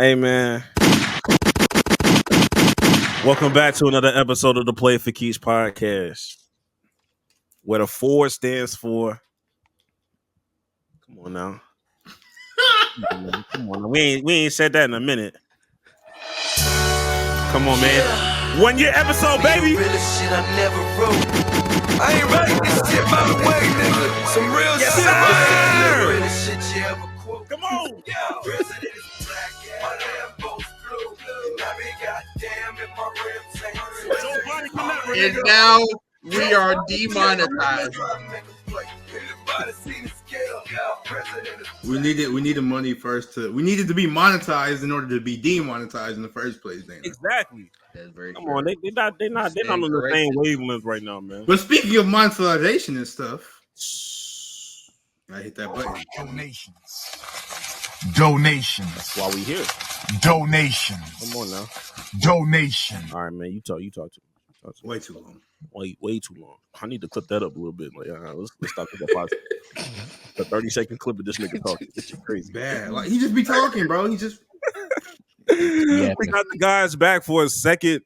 Hey, man. Welcome back to another episode of the Play for Keys podcast, where the 4 stands for. Come on now. Come on now. We ain't said that in a minute. Come on, man. 1 year episode, baby. Shit I never wrote. I ain't writing this shit by the way, nigga. Some real shit you ever quote. Come on. Yeah. President is black, my Lambo's blue. And I be goddamn if my rims ain't And now we are demonetized. We needed money first we needed to be monetized in order to be demonetized in the first place, Dana. Exactly. That's very Come true. on, they're not on the same wavelength right now, man. But speaking of monetization and stuff, I hit that button. Donations. While we here. Donations. Come on now. Donation. All right, man. You talk to me. Way too long. Way too long. I need to clip that up a little bit. Like, let's stop with that 30-second clip of this nigga talking. This shit crazy. Bad. Like he just be talking, bro. He just. We got the guys back for a second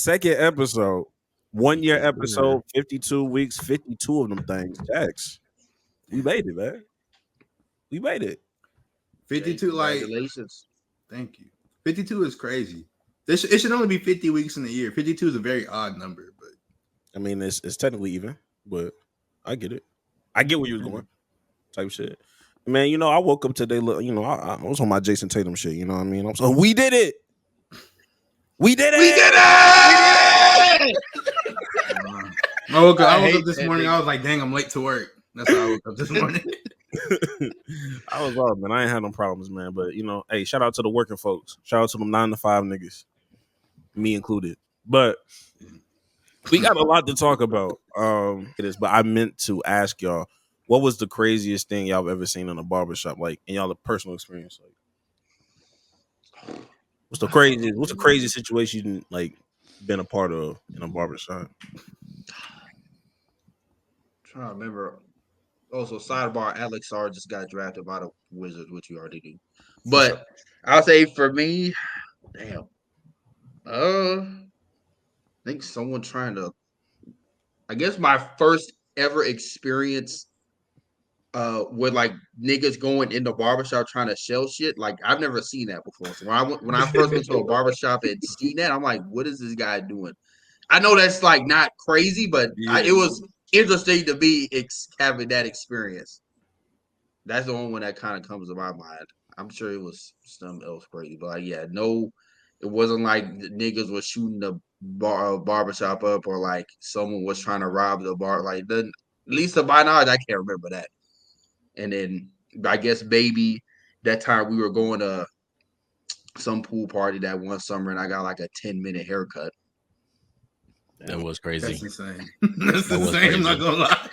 episode. 1 year episode, 52 weeks, 52 of them things. Jax. We made it, man. We made it. 52, like. Congratulations. Thank you. 52 is crazy. It should only be 50 weeks in a year. 52 is a very odd number, but. I mean, it's technically even, but I get it. I get where you was going. Type shit. Man, you know, I woke up today, you know, I was on my Jason Tatum shit, you know what I mean? So we did it. We did it. I woke up this morning. I was like, dang, I'm late to work. That's how I woke up this morning. I was up, man. I ain't had no problems, man. But, you know, hey, shout out to the working folks. Shout out to them 9 to 5 niggas. Me included. But we got a lot to talk about. But I meant to ask y'all, what was the craziest thing y'all have ever seen in a barbershop? Like, in y'all personal experience? Like, what's the craziest situation you like been a part of in a barbershop? Trying to remember. Also, sidebar: Alex R just got drafted by the Wizards, which we already do. But I'll say for me, damn. I think someone trying to. I guess my first ever experience with like niggas going into barbershop trying to sell shit. Like I've never seen that before. So when I first went to a barbershop and seen that, I'm like, what is this guy doing? I know that's like not crazy, but it was interesting to be having that experience. That's the only one that kind of comes to my mind. I'm sure it was something else crazy, but like, yeah, no, it wasn't like the niggas was shooting the barbershop up or like someone was trying to rob the bar. Like, at least to my knowledge, I can't remember that. And then I guess maybe that time we were going to some pool party that one summer, and I got like a 10-minute haircut. That was crazy. That's insane. That's insane. I'm not gonna lie.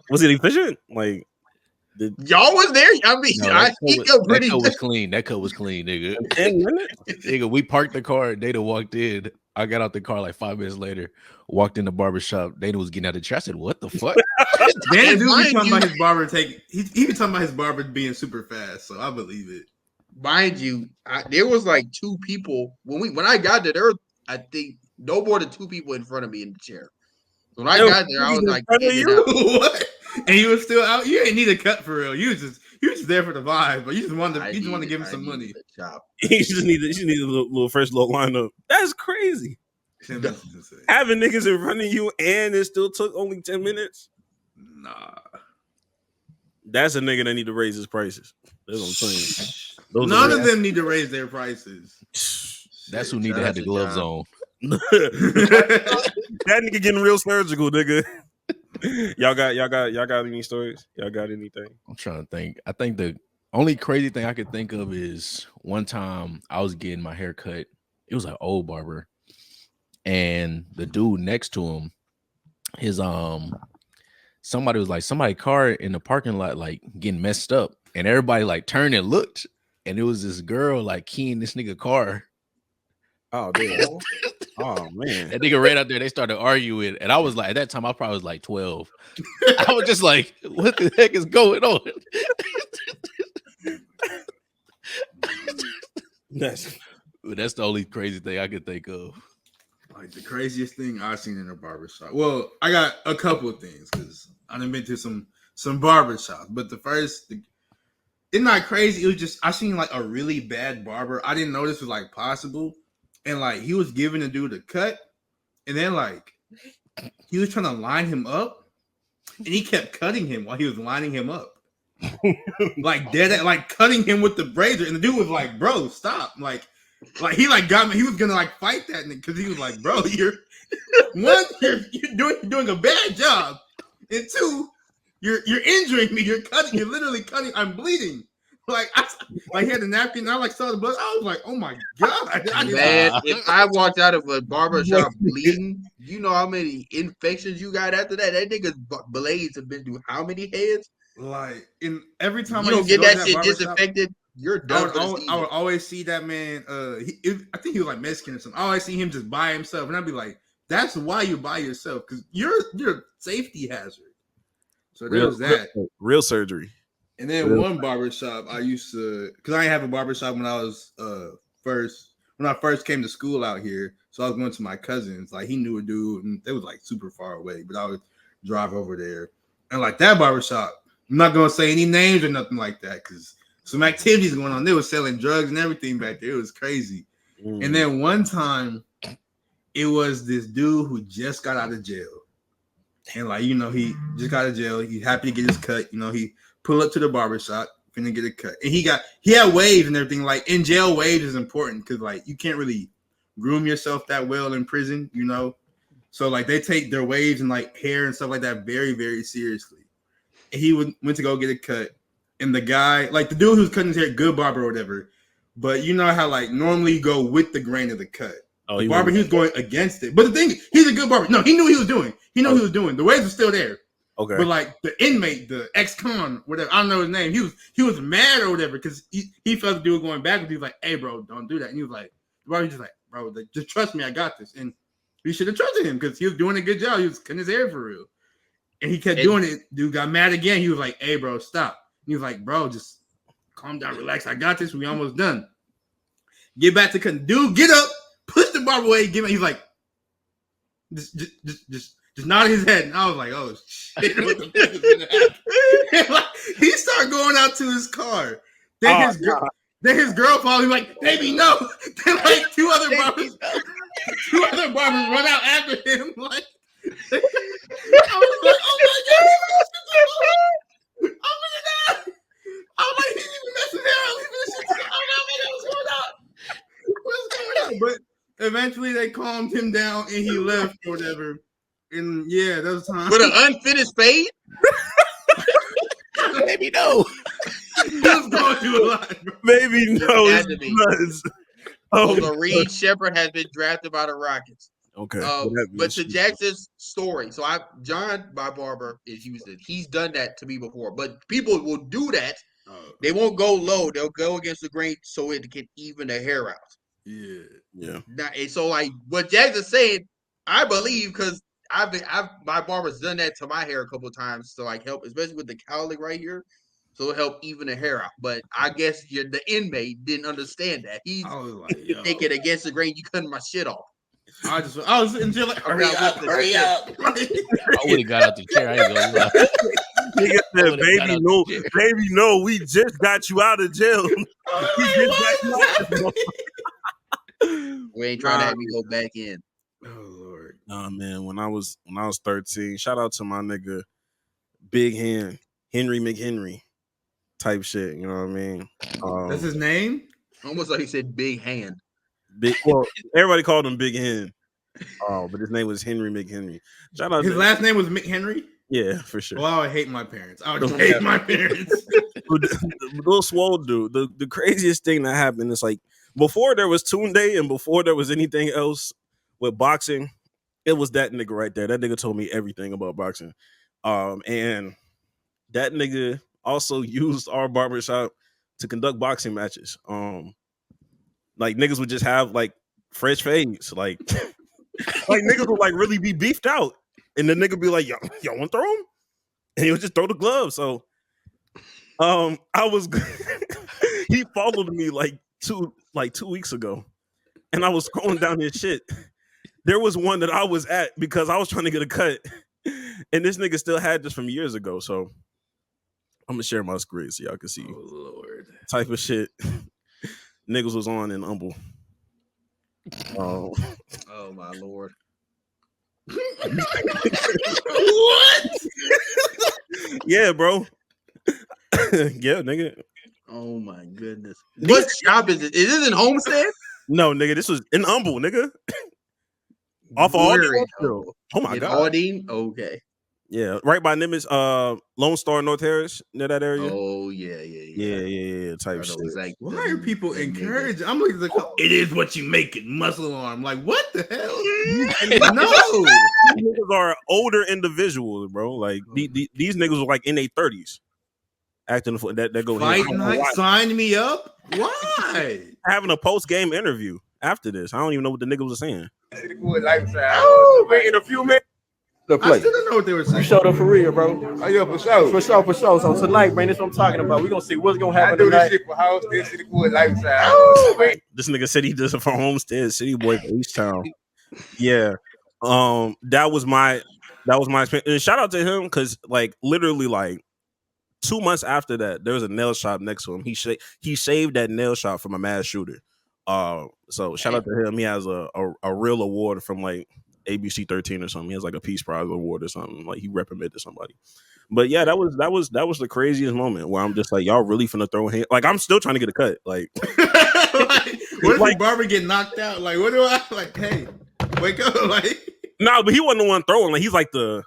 Was it efficient? Like, y'all was there? I mean, that cut was clean. That cut was clean, nigga. 10 minutes? Nigga, we parked the car. Data walked in. I got out the car like 5 minutes later. Walked in the barbershop. Data was getting out of the chair. I said, "What the fuck?" Dana do be talking about his barber he be talking about his barber being super fast, so I believe it. Mind you, there was like 2 people when I got there. There were, I think, no more than 2 people in front of me in the chair. When I got there, I was like, "What?" And you were still out. You ain't need a cut for real. You was just there for the vibe, but you just wanted to give him some money. You just need a little first little lineup. That's crazy. Having niggas in front of you and it still took only 10 minutes. Nah, that's a nigga that need to raise his prices. That's what I'm saying. None of them need to raise their prices. That's who need to have the gloves on. That nigga getting real surgical, nigga. Y'all got any stories? Y'all got anything? I'm trying to think. I think the only crazy thing I could think of is one time I was getting my hair cut. It was an old barber, and the dude next to him, his somebody car in the parking lot like getting messed up, and everybody like turned and looked, and it was this girl like keying this nigga car. Oh damn. Oh man, that nigga ran out there. They started arguing, and I was like, at that time, I probably was like 12. I was just like, "What the heck is going on?" That's That's the only crazy thing I could think of. Like the craziest thing I've seen in a barbershop. Well, I got a couple of things because I've been to some barbershops, but it's not crazy. It was just I seen like a really bad barber. I didn't know this was like possible, and like he was giving the dude a cut, and then like he was trying to line him up, and he kept cutting him while he was lining him up, like dead, like cutting him with the razor, and the dude was like, "Bro, stop!" Like he like got me. He was gonna like fight that nigga because he was like, "Bro, you're doing a bad job, and two, you're injuring me. You're literally cutting. I'm bleeding." Like he had a napkin. And I like saw the blood. I was like, "Oh my god, Man, if I walked out of a barbershop bleeding, you know how many infections you got after that? That nigga's blades have been through how many heads? Like, in every time You I don't used to get go to that shit barbershop, disinfected, you're done for the season. I would always see that man. I think he was like Mexican or something. I always see him just by himself, and I'd be like, "That's why you're by yourself, because you're a safety hazard." So there was that. Real surgery. And then one barbershop I used to, because I didn't have a barbershop when I was when I first came to school out here. So I was going to my cousin's. Like he knew a dude, and it was like super far away, but I would drive over there. And like that barbershop, I'm not gonna say any names or nothing like that, because some activities going on. They were selling drugs and everything back there. It was crazy. And then one time, it was this dude who just got out of jail. And like, you know, he just got out of jail. He's happy to get his cut. You know, he pull up to the barbershop, finna get a cut. And he had waves and everything. Like in jail, waves is important because like you can't really groom yourself that well in prison, you know. So like they take their waves and like hair and stuff like that very, very seriously. And he went to go get a cut. And the guy, like the dude who's cutting his hair, good barber or whatever. But you know how like normally you go with the grain of the cut. Oh, the barber, he was going against it. But the thing, he's a good barber. No, he knew what he was doing. He knew what he was doing. The waves were still there. Okay. But like the inmate, the ex-con, whatever, I don't know his name. He was mad or whatever because he felt the dude going backwards. He was like, "Hey, bro, don't do that." And he was like, the barber was just like, "Bro, just trust me, I got this." And we should have trusted him because he was doing a good job. He was cutting his hair for real. And he kept doing it. Dude got mad again. He was like, "Hey, bro, stop." And he was like, "Bro, just calm down, relax. I got this. We almost done." Get back to cutting. Dude, get up, push the barber away, give me. He's like, just nodding his head. And I was like, "Oh shit, what the fuck is gonna happen?" Like, he started going out to his car. Then his girl followed him like, "Baby, no." Then like two other barbers run out after him. Like, I was like, "Oh my god, I'm gonna die." I'm like, "He's even messing around, leaving this shit together." I don't know what's going on. But eventually they calmed him down and he left or whatever. And yeah, that was time. With an unfinished fade? Maybe no. He was going through a lot, bro. Maybe no. Oh, the Reed Shepard has been drafted by the Rockets. Okay. But to Jackson's story, so John, my barber in Houston, he's done that to me before. But people will do that. They won't go low. They'll go against the grain so it can even the hair out. Yeah. And so like what Jackson's saying, I believe because my barber's done that to my hair a couple of times to like help, especially with the cowlick right here. So it'll help even the hair out. But I guess the inmate didn't understand that. He's thinking against the grain, you cutting my shit off. I was in jail like, hurry up. I would have got out the chair. I ain't gonna lie. Nigga said, baby, no, we just got you out of jail. We ain't trying to have me go back in. Oh Lord. Nah, man. When I was 13, shout out to my nigga Big Hand, Henry McHenry type shit. You know what I mean? That's his name? Almost like he said Big Hand. Well, everybody called him Big Hand. But his name was Henry McHenry. Shout out. His last name was McHenry? Yeah, for sure. Well, I would hate my parents. I would hate my parents. The little swole dude. The craziest thing that happened is like before there was Toon Day and before there was anything else with boxing, it was that nigga right there. That nigga told me everything about boxing. And that nigga also used our barbershop to conduct boxing matches. Like niggas would just have like fresh fades. Like niggas would like really be beefed out. And the nigga be like, y'all want to throw him? And he would just throw the glove. So I was he followed me like 2 weeks ago, and I was scrolling down his shit. There was one that I was at because I was trying to get a cut, and this nigga still had this from years ago. So I'm gonna share my screen so y'all can see Lord. type of shit niggas was on in Humble. Oh my Lord. What? Yeah, bro. Yeah, nigga. Oh my goodness. What shop is it? Is this in Homestead? No, nigga, this was in Humble, nigga. Off of Where Aldine. in Humble? Oh my In god. Aldine? Okay. Yeah, right by Nimitz, Lone Star, North Harris, near that area. Oh yeah. Yeah, I type know shit. exactly. Why are people them encouraging? I'm looking at the it is what you make it, muscle arm. Like, what the hell? No, No. these niggas are older individuals, bro. Like these niggas were like in their 30s, acting for that go Fight here. night, sign me up. Why? Having a post game interview after this. I don't even know what the niggas was saying. Oh, man, in a few minutes. The I play. still don't know what they were saying. Showed up for real, bro. Oh, yeah, for sure. For sure. So tonight, man, that's what I'm talking about. We're gonna see what's gonna happen I do tonight. this shit for house, this city wood lifestyle. Oh, man. This nigga said he does it for Homestead, City Boy for H-Town. Yeah. That was my experience. And shout out to him because like literally like 2 months after that, there was a nail shop next to him. He saved that nail shop from a mass shooter. So shout out to him. He has a real award from like ABC 13 or something. He has like a Peace Prize award or something. Like he reprimanded somebody. But yeah, that was the craziest moment where I'm just like, y'all really finna throw hands. Like I'm still trying to get a cut. Like, Like, what if like- the barber get knocked out? Like, what do I like? Hey, wake up! Like, nah, but he wasn't the one throwing. Like he's like the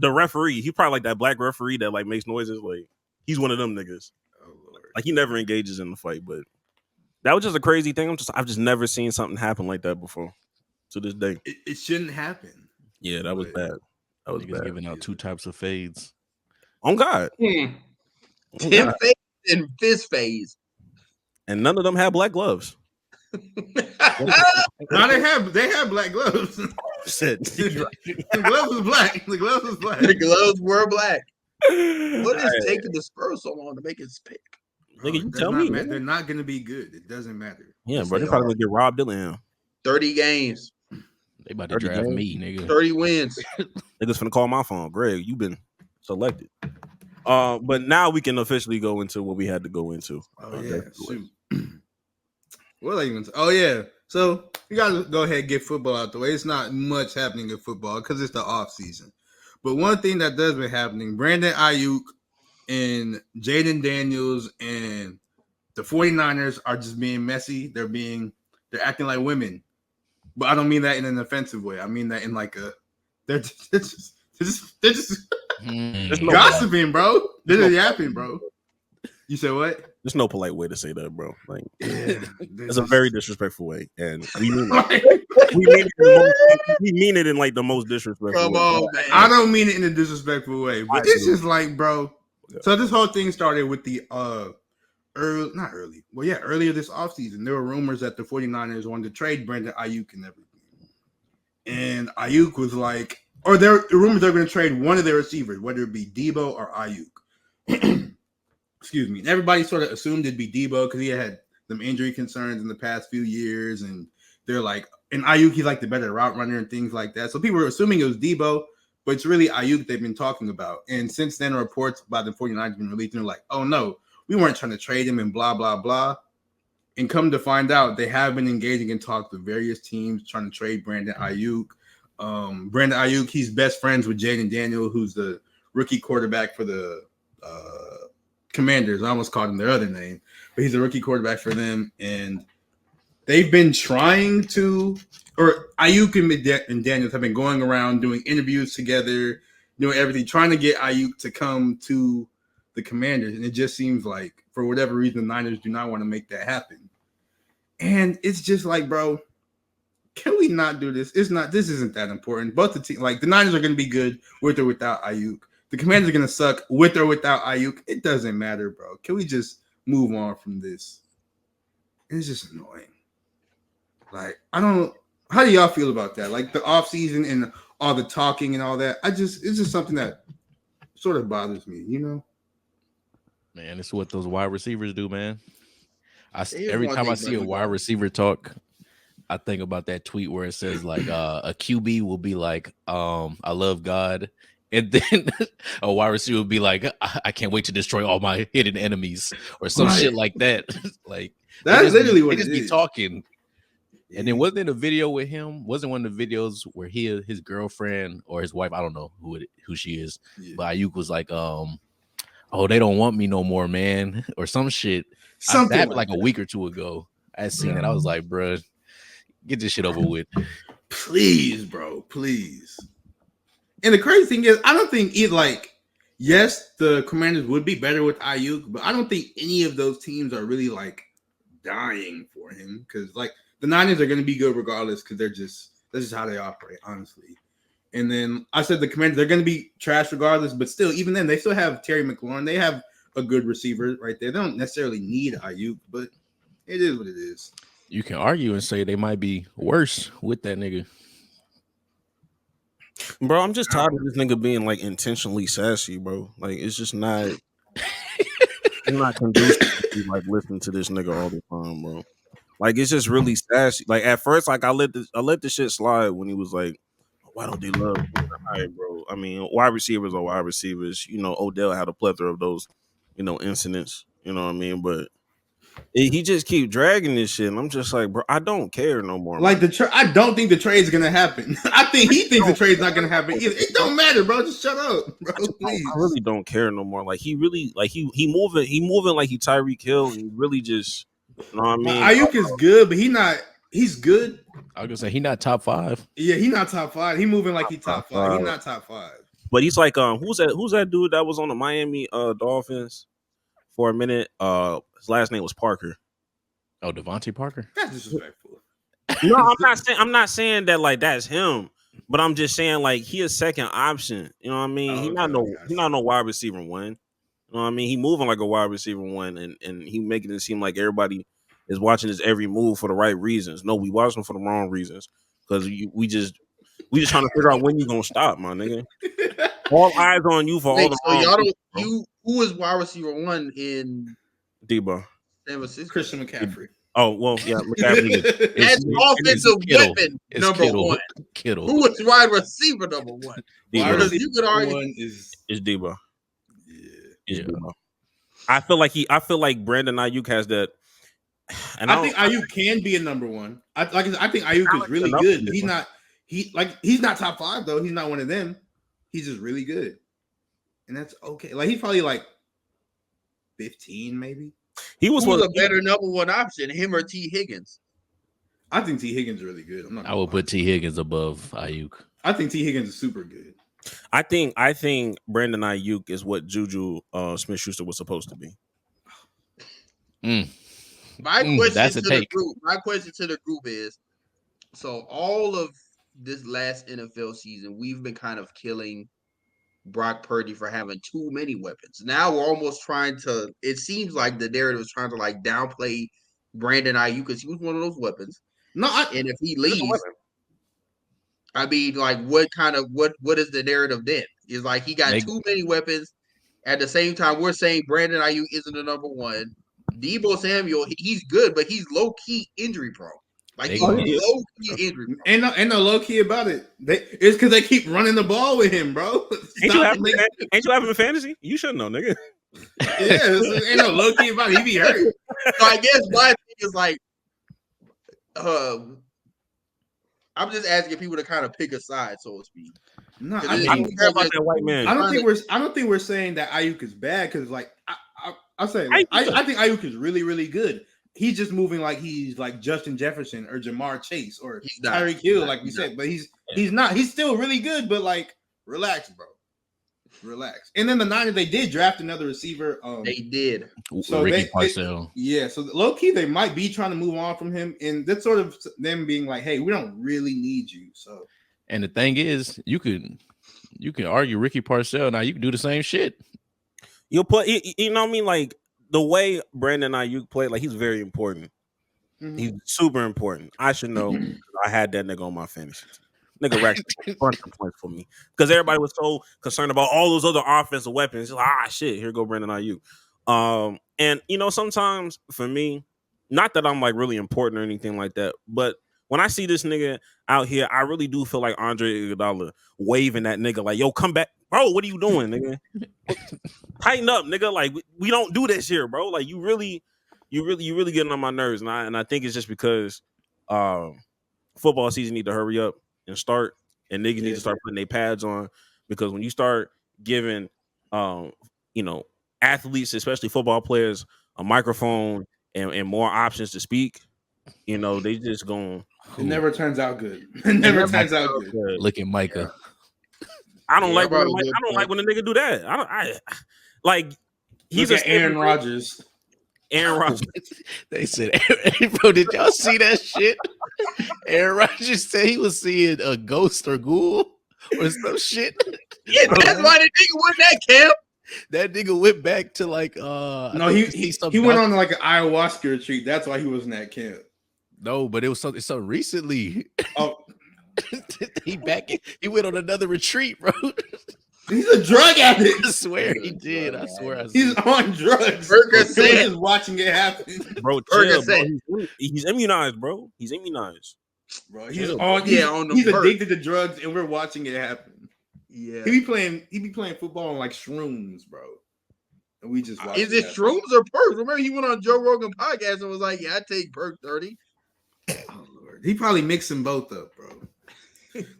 referee. He probably like that black referee that like makes noises. Like he's one of them niggas. oh Lord. Like he never engages in the fight. But that was just a crazy thing. I've just never seen something happen like that before. To this day. It shouldn't happen. Yeah, that was bad. That was Niggas bad. giving out 2 types of fades. On God. Tim God. phase and fist phase. And none of them had black gloves. Now they have black gloves. Shit. The gloves was black. The gloves was black. The gloves were black. What is Hey, taking the Spurs so long to make it pick? nigga, you Does tell not me. matter. Man. They're not going to be good. It doesn't matter. Yeah, Yes, bro. they They're probably are. gonna get Rob Dillingham. 30 games, They about to 30 draft games. me, nigga. 30 wins. Niggas finna call my phone. Greg, you've been selected. But now we can officially go into what we had to go into. Oh yeah. Shoot. What I even? Oh yeah. So you gotta go ahead and get football out the way. It's not much happening in football because it's the off season. But one thing that does been happening: Brandon Aiyuk and Jaden Daniels and the 49ers are just being messy. They're acting like women. But I don't mean that in an offensive way. I mean that in like a they're just Mm. No- gossiping, bro. They're just yapping, bro. You said what? There's no polite way to say that, bro. Like Yeah, it's a very disrespectful way. And we mean it. We mean it in like the most disrespectful Come way. on, man. I don't mean it in a disrespectful way, but I it's do. just like, bro. So this whole thing started with the earlier this offseason. There were rumors that the 49ers wanted to trade Brandon Aiyuk and everything. And Aiyuk was like, or there were rumors they're going to trade one of their receivers, whether it be Debo or Aiyuk. Excuse me. And everybody sort of assumed it'd be Debo because he had some injury concerns in the past few years, and they're like, and Aiyuk, he's like the better route runner and things like that. So people were assuming it was Debo, but it's really Aiyuk they've been talking about. And since then, reports by the 49ers have been released, and they're like, oh no, we weren't trying to trade him and blah, blah, blah. And come to find out, they have been engaging in talks with various teams trying to trade Brandon Aiyuk. Brandon Aiyuk, he's best friends with Jaden Daniel, who's the rookie quarterback for the Commanders. I almost called him their other name, but he's a rookie quarterback for them. And they've been trying to, or Aiyuk and Daniels have been going around doing interviews together, doing everything, trying to get Aiyuk to come to the Commanders. And it just seems like, for whatever reason, the Niners do not want to make that happen. And it's just like, bro, can we not do this? This isn't that important. Both the team, like the Niners are going to be good with or without Aiyuk. The Commanders are going to suck with or without Aiyuk. It doesn't matter, bro. Can we just move on from this? It's just annoying. Like, how do y'all feel about that? Like the offseason and all the talking and all that. It's just something that sort of bothers me, you know? Man, it's what those wide receivers do, man. Every time I see a wide receiver talk, I think about that tweet where it says like a QB will be like, I love God. And then a wide receiver will be like, I can't wait to destroy all my hidden enemies or some shit like that. Like that's literally what they it just be is. talking. And then wasn't a video with him? Wasn't one of the videos where his girlfriend or his wife, I don't know who she is, but Aiyuk was like, oh, they don't want me no more, man, or some shit. Something that happened like a week or two ago. I had seen it. I was like, bruh, get this shit over with. Please, bro, please. And the crazy thing is, I don't think yes, the Commanders would be better with Aiyuk, but I don't think any of those teams are really like dying for him because like the Niners are going to be good regardless because that's just how they operate, honestly. And then I said the Commanders, they're going to be trash regardless, but still, even then, they still have Terry McLaurin. They have a good receiver right there. They don't necessarily need Aiyuk, but it is what it is. You can argue and say they might be worse with that nigga. Bro, I'm just tired of this nigga being like intentionally sassy, bro. Like it's just not. I'm not conducive to like listening to this nigga all the time, bro. Like it's just really sassy. Like at first, like I let the shit slide when he was like, "Why don't they love?" All right, bro. I mean, wide receivers are wide receivers. You know, Odell had a plethora of those, incidents. You know what I mean? But he just keep dragging this shit, and I'm just like, bro, I don't care no more. Like I don't think the trade's gonna happen. I think he thinks the trade's not gonna happen either. It don't matter, bro. Just shut up, bro. Please. I really don't care no more. Like he really, like he moving like he Tyreek Hill, and he really just, you know what I mean? Ayuk is good, but he's good. I was gonna say he not top 5. Yeah, he not top 5. He moving like he top 5. He not top 5. But he's like, who's that dude that was on the Miami Dolphins for a minute? His last name was Parker. Oh, Devontae Parker. That's disrespectful. No, I'm not saying that like that's him, but I'm just saying like he a second option. You know what I mean? He's not no wide receiver one. You know what I mean? He moving like a wide receiver one, and he making it seem like everybody is watching his every move for the right reasons. No, we watching for the wrong reasons because we just trying to figure out when you gonna stop, my nigga. All eyes on you for all the. So y'all don't. Who is wide receiver one in Debo? San Francisco? Christian McCaffrey. Oh well, yeah, McCaffrey. That's offensive weapon number one. Kittle. Who is wide receiver number one? Debo. You could argue is Debo. Yeah. Debo. I feel like Brandon Aiyuk has that. And I think Aiyuk can be a number one. I think Aiyuk is really good. He's not top 5 though. He's not one of them. He's just really good, and that's okay. Like he's probably like 15, maybe. He was a better number one option, him or T. Higgins. I think T. Higgins is really good. I would put T. Higgins above Aiyuk. I think T. Higgins is super good. I think Brandon Aiyuk is what Juju Smith-Schuster was supposed to be. My question to the group is: so all of this last NFL season, we've been kind of killing Brock Purdy for having too many weapons. Now we're almost trying to. It seems like the narrative is trying to like downplay Brandon Aiyuk because he was one of those weapons. And if he leaves, I mean, like, what is the narrative then? Is like he got too many weapons. At the same time, we're saying Brandon Aiyuk isn't the number one. Debo Samuel, he's good, but he's low key injury prone. Like he's low key injury prone. Ain't no low key about it. It's because they keep running the ball with him, bro. Ain't you having a fantasy? You should know, nigga. Yeah, ain't no low key about it. He be hurt. So I guess my thing is like, I'm just asking people to kind of pick a side, so to speak. No, I don't care about that white man. I don't think we're saying that Aiyuk is bad because, like, I think Aiyuk is really, really good. He's just moving like he's like Justin Jefferson or Jamar Chase or Tyreek Hill, like we said. But he's not. He's still really good. But like, relax, bro. Relax. And then the Niners, they did draft another receiver. They did. So Ricky Parcell. So low key, they might be trying to move on from him, and that's sort of them being like, "Hey, we don't really need you." So, and the thing is, you can argue Ricky Parcell. Now you can do the same shit. You'll put, you know what I mean? Like the way Brandon Aiyuk played, like he's very important. Mm-hmm. He's super important. I should know. I had that nigga on my fantasy team. Nigga racked a bunch of points for me because everybody was so concerned about all those other offensive weapons. It's like, shit, here go Brandon Aiyuk. And you know, sometimes for me, not that I'm like really important or anything like that, but when I see this nigga out here, I really do feel like Andre Iguodala waving that nigga like, "Yo, come back, bro. What are you doing, nigga? Tighten up, nigga. Like we don't do this here, bro. Like you really getting on my nerves, and I think it's just because football season need to hurry up and start, and niggas need to start putting their pads on, because when you start giving athletes, especially football players, a microphone and more options to speak, they just going. It never turns out good. It never turns out good. Look at Micah. I don't like when a nigga do that. I like he's Look at Aaron Rodgers. Aaron Rodgers. They said, bro, did y'all see that shit? Aaron Rodgers said he was seeing a ghost or ghoul or some shit. Yeah, that's why the nigga went that camp. That nigga went back to like no, he went on like an ayahuasca retreat. That's why he was in that camp. No, but it was something so recently. Oh, he went on another retreat, bro. He's a drug addict. I swear he did. I swear he's on drugs. Percocet. Just watching it happen. Bro, chill, bro. He's immunized, bro. He's immunized. Bro, he's addicted to drugs, and we're watching it happen. Yeah, he be playing football on like shrooms, bro. And we just watch. Is it shrooms or perks? Remember, he went on Joe Rogan podcast and was like, "Yeah, I take perk 30." Oh Lord, he probably mixing both up, bro.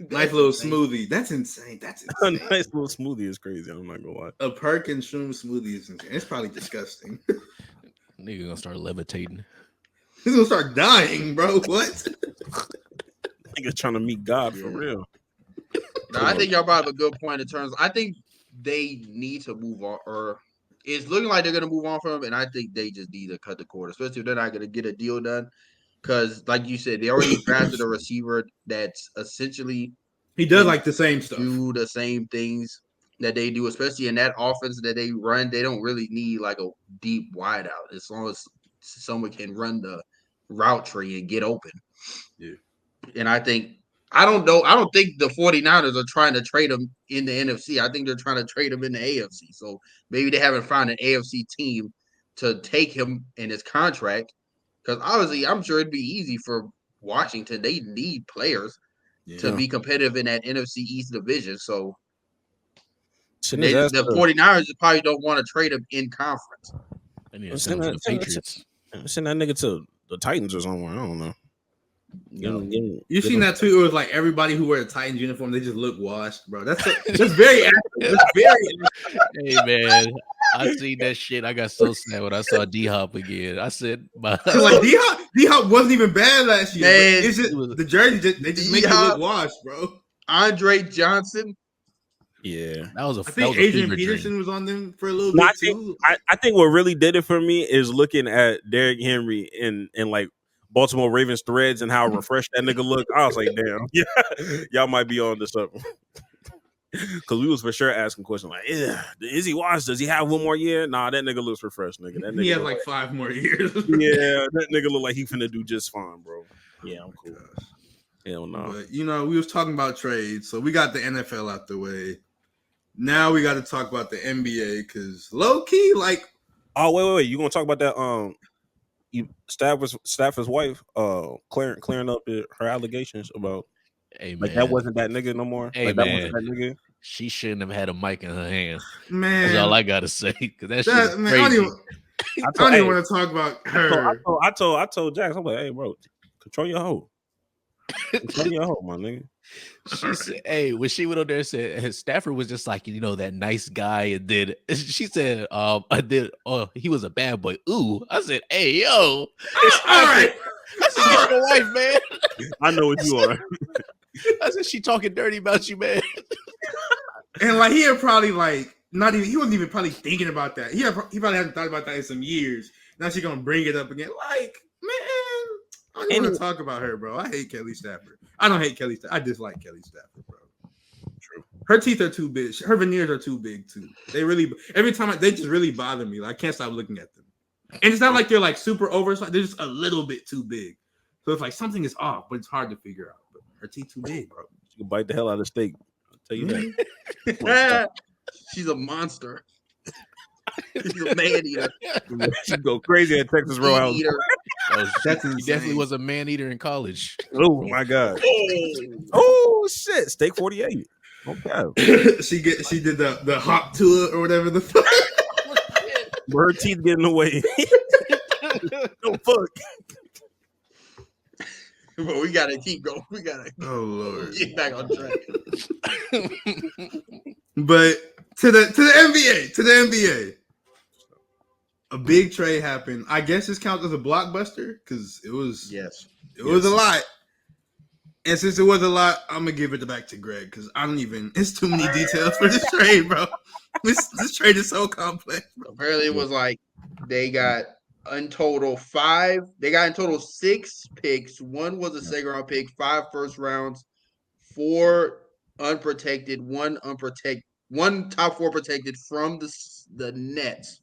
Nice little smoothie. That's insane. A nice little smoothie is crazy. I'm not gonna lie. A perk and shroom smoothie is insane. It's probably disgusting. Nigga gonna start levitating. He's gonna start dying, bro. What? Nigga trying to meet God for real. No, I think y'all brought up a good point in terms. I think they need to move on, or it's looking like they're gonna move on from him, and I think they just need to cut the cord, especially if they're not gonna get a deal done. Because, like you said, they already drafted a receiver that's essentially he does like the same stuff, do the same things that they do, especially in that offense that they run. They don't really need like a deep wide out as long as someone can run the route tree and get open. Yeah, and I don't know. I don't think the 49ers are trying to trade him in the NFC. I think they're trying to trade him in the AFC. So maybe they haven't found an AFC team to take him in his contract. Because obviously, I'm sure it'd be easy for Washington. They need players to be competitive in that NFC East division. So the 49ers probably don't want to trade him in conference. Send that nigga to the Titans or somewhere. I don't know. You seen that too? It was like everybody who wear a Titans uniform, they just look washed, bro. That's very accurate. That's very. Hey man, I seen that shit. I got so sad when I saw D-Hop again. I said, like D-Hop wasn't even bad last year. Man, it's just the jersey. They just make you look washed, bro. Andre Johnson. Yeah, I think Adrian Peterson was on them for a little bit too. I think what really did it for me is looking at Derrick Henry and like Baltimore Ravens threads and how refreshed that nigga looked. I was like, damn, yeah, y'all might be on this up. Because we was for sure asking questions like, is he washed? Does he have one more year? Nah, that nigga looks refreshed, nigga. That nigga he has like 5 more years. Yeah, that nigga look like he finna do just fine, bro. Yeah, I'm cool. Hell no. But, we was talking about trades, so we got the NFL out the way. Now we got to talk about the NBA because low key, like, oh wait, you gonna talk about that? Stafford's wife, clearing up her allegations about. Hey, like that wasn't that nigga no more. Hey, like that wasn't that nigga. She shouldn't have had a mic in her hand. Man, that's all I gotta say. Because that shit man, crazy. I don't even want to talk about her. I told Jax, I'm like, hey, bro, control your hoe. Control your hoe, my nigga. She said, hey, when she went on there and said Stafford was just like, that nice guy, and then she said, he was a bad boy. Ooh, I said, hey, yo, all right. I said, get your wife, man. I know what you are. I said, she talking dirty about you, man. And like he had probably like he wasn't even probably thinking about that. He probably hasn't thought about that in some years. Now she's gonna bring it up again. Like, man, I don't want to talk about her, bro. I hate Kelly Stafford. I don't hate Kelly Stafford. I dislike Kelly Stafford, bro. True. Her teeth are too big. Her veneers are too big too. They really every time they just really bother me. Like, I can't stop looking at them. And it's not like they're like super oversized. They're just a little bit too big. So it's like something is off, but it's hard to figure out. But her teeth too big, bro. She can bite the hell out of steak. I'll tell you that. She's a monster. She's a man eater. She go crazy at Texas Roadhouse. Oh, That's he definitely insane. was a man eater in college. Oh my god. Oh shit. Steak 48. Okay. she did the hop to it or whatever the fuck. Her teeth getting away. No fuck. But we gotta keep going. We gotta Lord. get back on track. But to the NBA. A big trade happened. I guess this counts as a blockbuster because it was a lot. And since it was a lot, I'm gonna give it back to Greg because I don't even. It's too many details for this trade, bro. This trade is so complex, bro. Apparently, it was like they got in total 5. They got in total 6 picks. 1 was a second round pick, 5 first rounds, 4 unprotected, 1 unprotected, 1 top 4 protected from the Nets.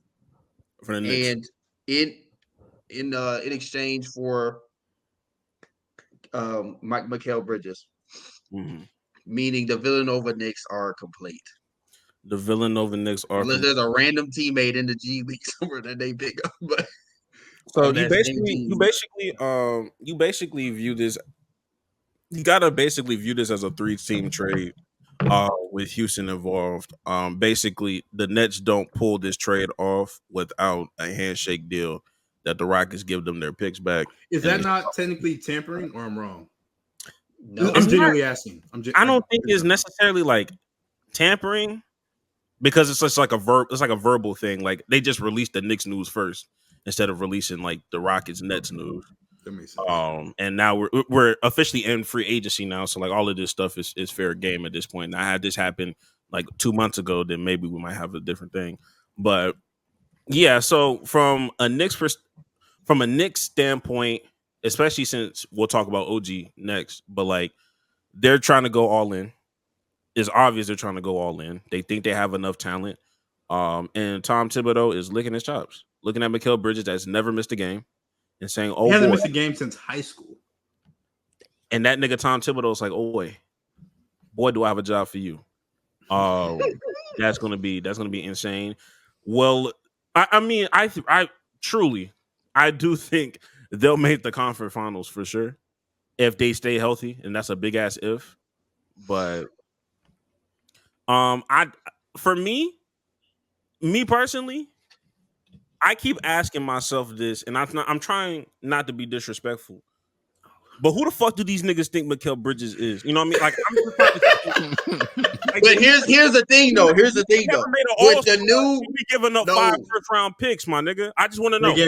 For the Knicks. And in exchange for Mikal Bridges, meaning the Villanova Knicks are complete. The Villanova Knicks are unless there's a random teammate in the G League somewhere that they pick up. But so you basically view this. You gotta basically view this as a 3-team trade. With Houston involved, basically the Nets don't pull this trade off without a handshake deal that the Rockets give them their picks back. Is that not technically tampering, or I'm wrong? No, I'm genuinely asking. I don't think it's necessarily like tampering because it's just like a verb. It's like a verbal thing. Like they just released the Knicks news first instead of releasing like the Rockets Nets news. That makes sense. And now we're officially in free agency now, so like all of this stuff is fair game at this point. Now, had this happened like 2 months ago, then maybe we might have a different thing. But yeah, so from a Knicks standpoint, especially since we'll talk about OG next, but like they're trying to go all in. It's obvious they're trying to go all in. They think they have enough talent. And Tom Thibodeau is licking his chops, looking at Mikal Bridges that's never missed a game. And saying, "Oh, he hasn't boy. missed a game since high school." And that nigga Tom Thibodeau is like, "Oh boy, do I have a job for you." That's gonna be insane. Well, I truly do think they'll make the conference finals for sure if they stay healthy, and that's a big ass if. But for me personally. I keep asking myself this, and I'm trying not to be disrespectful. But who the fuck do these niggas think Mikal Bridges is? You know what I mean? Like, I'm just trying to like, but here's the thing, though. With the new, be giving up 5 first-round picks, my nigga. I just want to know. They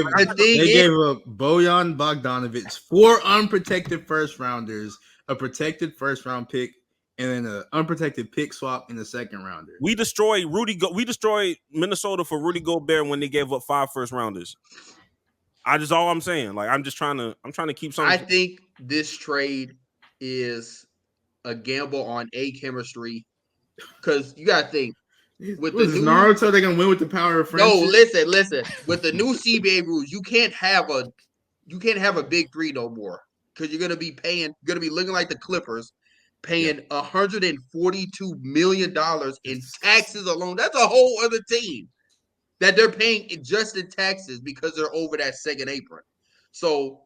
gave up Bojan Bogdanovic, 4 unprotected first rounders, a protected first round pick, and then an unprotected pick swap in the second rounder. We destroyed Minnesota for Rudy Gobert when they gave up 5 first rounders. All I'm saying. Like I'm trying to keep something. I think this trade is a gamble on chemistry because you gotta think with the new Naruto, they're gonna win with the power of friendship. No, listen. With the new CBA rules, you can't have a big 3 no more because you're gonna be looking like the Clippers. Paying $142 million in taxes alone. That's a whole other team that they're paying just in taxes because they're over that second apron. So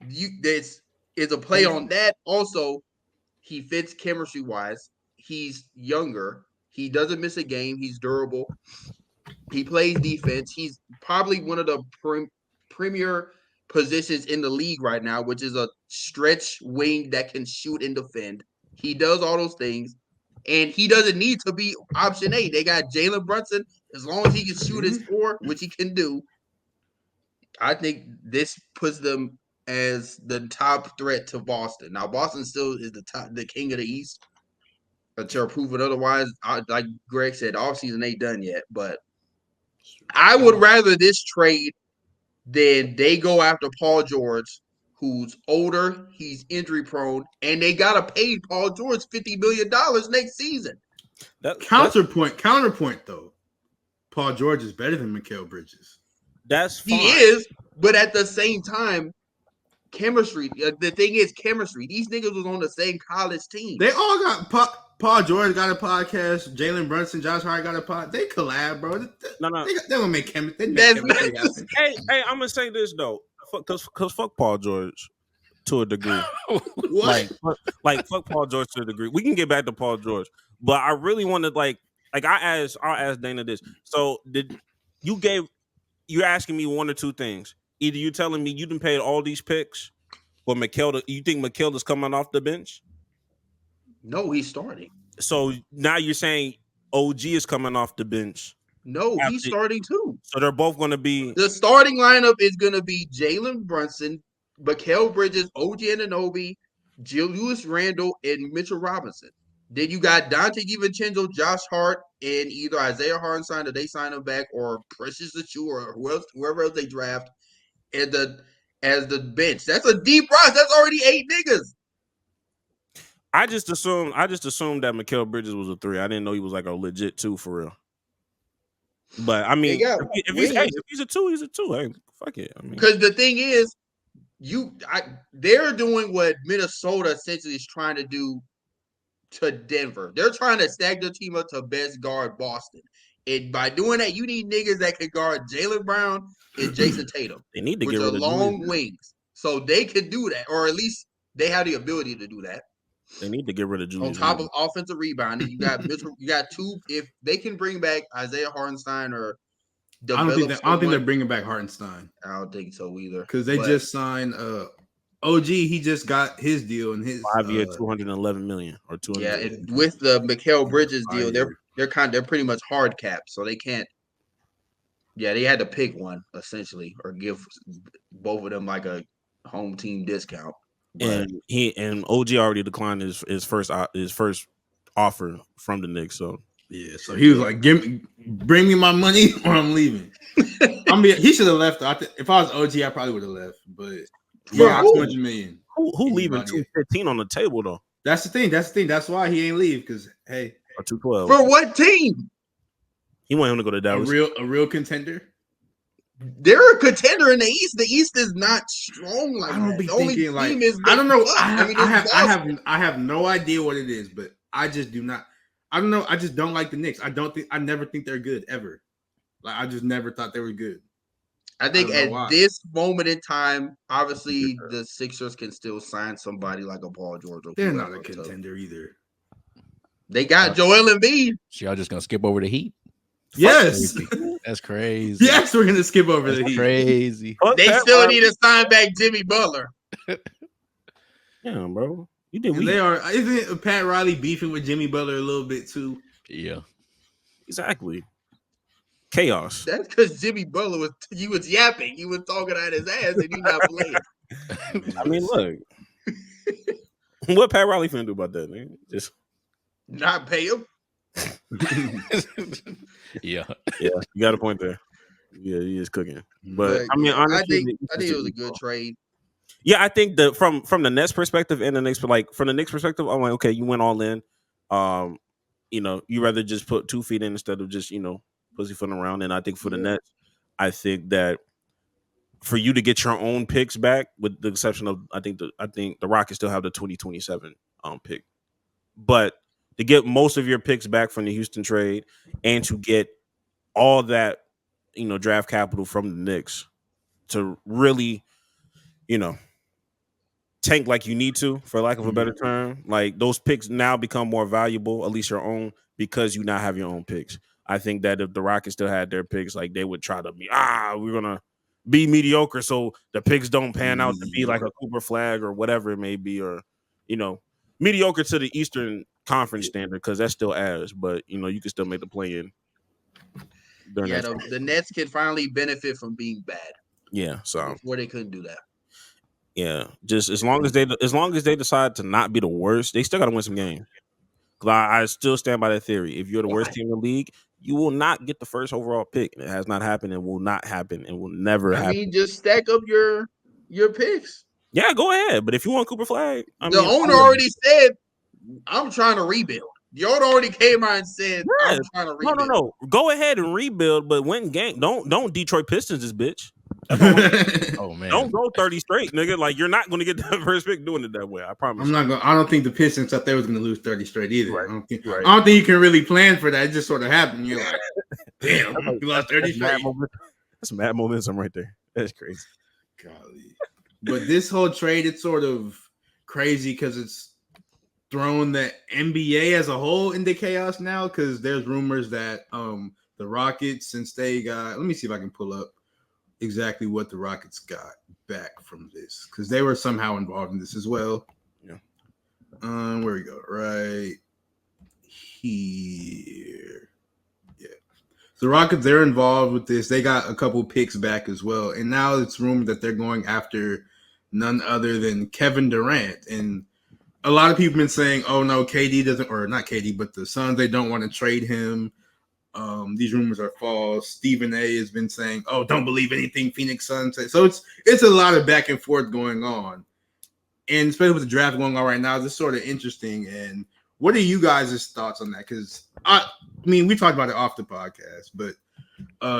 this is a play on that. Also, he fits chemistry wise. He's younger. He doesn't miss a game. He's durable. He plays defense. He's probably one of the premier positions in the league right now, which is a stretch wing that can shoot and defend. He does all those things, and he doesn't need to be option A. They got Jalen Brunson. As long as he can shoot his 4, which he can do, I think this puts them as the top threat to Boston. Now, Boston still is the king of the East until proven otherwise. Like Greg said, the offseason ain't done yet, but I would rather this trade than they go after Paul George, who's older, he's injury prone, and they gotta pay Paul George $50 million next season. Counterpoint though, Paul George is better than Mikal Bridges. That's fine. He is, but at the same time, chemistry. The thing is chemistry. These niggas was on the same college team. They all got Paul George got a podcast. Jalen Brunson, Josh Hart got a pod. They collab, bro. No. They gonna make chemistry. Hey, I'm gonna say this though. Because fuck Paul George to a degree. What? Like fuck Paul George to a degree. We can get back to Paul George, but I really wanted like I'll ask Dana this. So you're asking me one or two things. Either you telling me you done paid all these picks for Mikal. You think Mikal is coming off the bench? No, he's starting. So now you're saying OG is coming off the bench. No, he's starting too. So they're both going to be. The starting lineup is going to be Jalen Brunson, Mikal Bridges, OG Anunoby, Julius Randle, and Mitchell Robinson. Then you got Dante DiVincenzo, Josh Hart, and either Isaiah Hartenstein, or they sign him back, or Precious Achiuwa, or whoever else they draft as the bench. That's a deep roster. That's already 8 niggas. I just assumed that Mikal Bridges was a 3. I didn't know he was like a legit 2 for real. But I mean, if he's a 2, he's a 2. Hey, fuck it. I mean, because the thing is, they're doing what Minnesota essentially is trying to do to Denver. They're trying to stack their team up to best guard Boston. And by doing that, you need niggas that can guard Jaylen Brown and Jason Tatum. They need to which get are rid of long wings. So they can do that, or at least they have the ability to do that. They need to get rid of Julius. On top of offensive rebounding, you got Mitchell, you got 2. If they can bring back Isaiah Hartenstein or I don't think they're bringing back Hartenstein. I don't think so either. Because they just signed OG. He just got his deal in his 5-year, $211 million or 200. Yeah, with the Mikal Bridges deal, they're pretty much hard capped, so they can't. Yeah, they had to pick one essentially, or give both of them like a home team discount. But, and OG already declined his first offer from the Knicks. So yeah, so he was like, bring me my money or I'm leaving. He should have left. If I was OG, I probably would have left. But yeah, $200 million. Who leaving 215 on the table though? That's the thing. That's why he ain't leave. Because hey, or 212 for what team? He want him to go to Dallas. A real contender. They're a contender in the East. The East is not strong like I don't that. be The only thinking like team is I don't know. I I have no idea what it is, but I just do not. I don't know. I just don't like the Knicks. I never think they're good ever. Like I just never thought they were good. I think at this moment in time, obviously the Sixers can still sign somebody like a Paul George. They're not a contender either. They got Joel Embiid. So y'all just gonna skip over the Heat? Yes, that's crazy. Yes, we're gonna skip over the Heat. Crazy. They still need to sign back Jimmy Butler. Yeah, bro. You did. They are. Isn't Pat Riley beefing with Jimmy Butler a little bit too? Yeah, exactly. Chaos. That's because Jimmy Butler was yapping. He was talking out his ass, and he's not playing. I mean, look. What Pat Riley finna do about that, man? Just not pay him. Yeah, you got a point there. Yeah, he is cooking. But I mean, honestly, I think it was a good trade. Yeah, I think that from the Nets perspective and the Knicks, like from the Knicks perspective, I'm like, okay, you went all in. You rather just put 2 feet in instead of just pussyfooting around. And I think for the Nets, I think that for you to get your own picks back, with the exception of I think the Rockets still have the 2027 pick, but to get most of your picks back from the Houston trade and to get all that draft capital from the Knicks to really tank like you need to, for lack of a better term, like those picks now become more valuable, at least your own, because you now have your own picks. I think that if the Rockets still had their picks, like they would try to be we're gonna be mediocre so the picks don't pan out to be like a Cooper Flag or whatever it may be, or mediocre to the Eastern Conference standard, because that's still ass, but you can still make the play in. Yeah, the Nets can finally benefit from being bad. Yeah, so before they couldn't do that. Yeah, just as long as they decide to not be the worst, they still got to win some games. I still stand by that theory. If you're the worst team in the league, you will not get the first overall pick. It has not happened and will not happen and will never happen. I mean, just stack up your picks. Yeah, go ahead. But if you want Cooper Flag, the owner already said, I'm trying to rebuild. The owner already came out and said, I'm trying to rebuild. No. Go ahead and rebuild, but win game. Don't Detroit Pistons this bitch. Oh man! Don't go 30 straight, nigga. Like you're not going to get that first pick doing it that way. I promise. I don't think the Pistons thought they was going to lose 30 straight either. Right. I don't think you can really plan for that. It just sort of happened. You're like, damn, you lost 30 straight. That's mad momentum right there. That's crazy. Golly. But this whole trade, it's sort of crazy because it's thrown the NBA as a whole into chaos now because there's rumors that the Rockets, since they got, let me see if I can pull up exactly what the Rockets got back from this because they were somehow involved in this as well. Yeah. Where we go? Right here. Yeah. So the Rockets, they're involved with this. They got a couple picks back as well. And now it's rumored that they're going after none other than Kevin Durant. And a lot of people have been saying, oh, no, KD doesn't, or not KD, but the Suns, they don't want to trade him. These rumors are false. Stephen A has been saying, oh, don't believe anything Phoenix Suns say. So it's a lot of back and forth going on. And especially with the draft going on right now, this is sort of interesting. And what are you guys' thoughts on that? Because, I mean, we talked about it off the podcast, but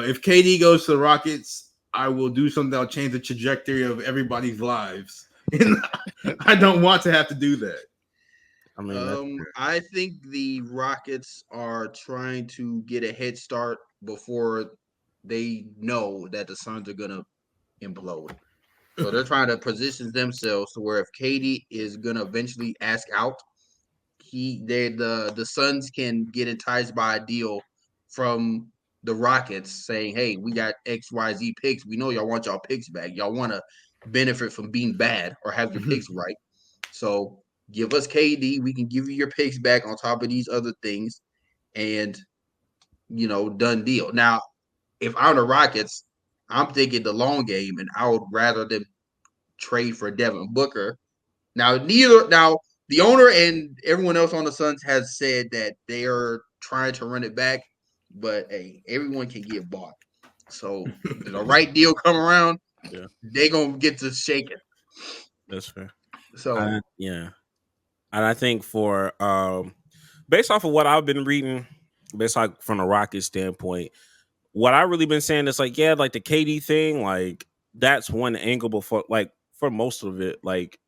if KD goes to the Rockets, I will do something that'll change the trajectory of everybody's lives. And I don't want to have to do that. I mean, I think the Rockets are trying to get a head start before they know that the Suns are gonna implode. So they're trying to position themselves to where if KD is gonna eventually ask out, the Suns can get enticed by a deal from the Rockets saying, "Hey, we got XYZ picks. We know y'all want y'all picks back. Y'all want to benefit from being bad or have your picks right. So give us KD. We can give you your picks back on top of these other things, and done deal." Now, if I'm the Rockets, I'm thinking the long game, and I would rather them trade for Devin Booker. Now, the owner and everyone else on the Suns has said that they are trying to run it back, but hey, everyone can get bought. So the right deal come around, they gonna get to shake it. that's fair. So yeah, and I think for based off of what I've been reading, based like from a Rockets standpoint, what I really been saying is like the KD thing, like that's one angle, before like for most of it, like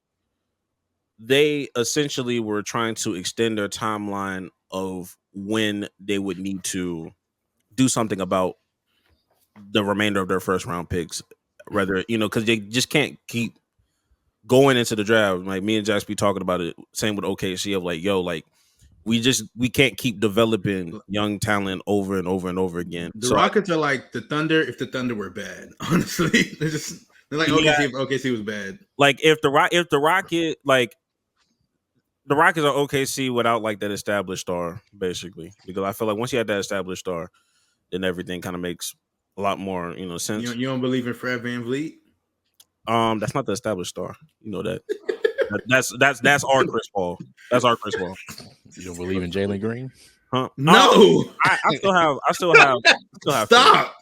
they essentially were trying to extend their timeline of when they would need to do something about the remainder of their first round picks, rather, because they just can't keep going into the draft. Like me and Josh be talking about it, same with OKC, of like, yo, like we can't keep developing young talent over and over and over again. The Rockets are like the Thunder if the Thunder were bad. Honestly, they're like OKC if OKC was bad. Like if the Rockets are OKC without like that established star, basically, because I feel like once you have that established star, then everything kind of makes a lot more sense. You don't believe in Fred VanVleet? That's not the established star. You know that. That's our Chris Paul. That's our Chris Paul. You don't believe in Jalen Green? Huh? No. I still have. Stop.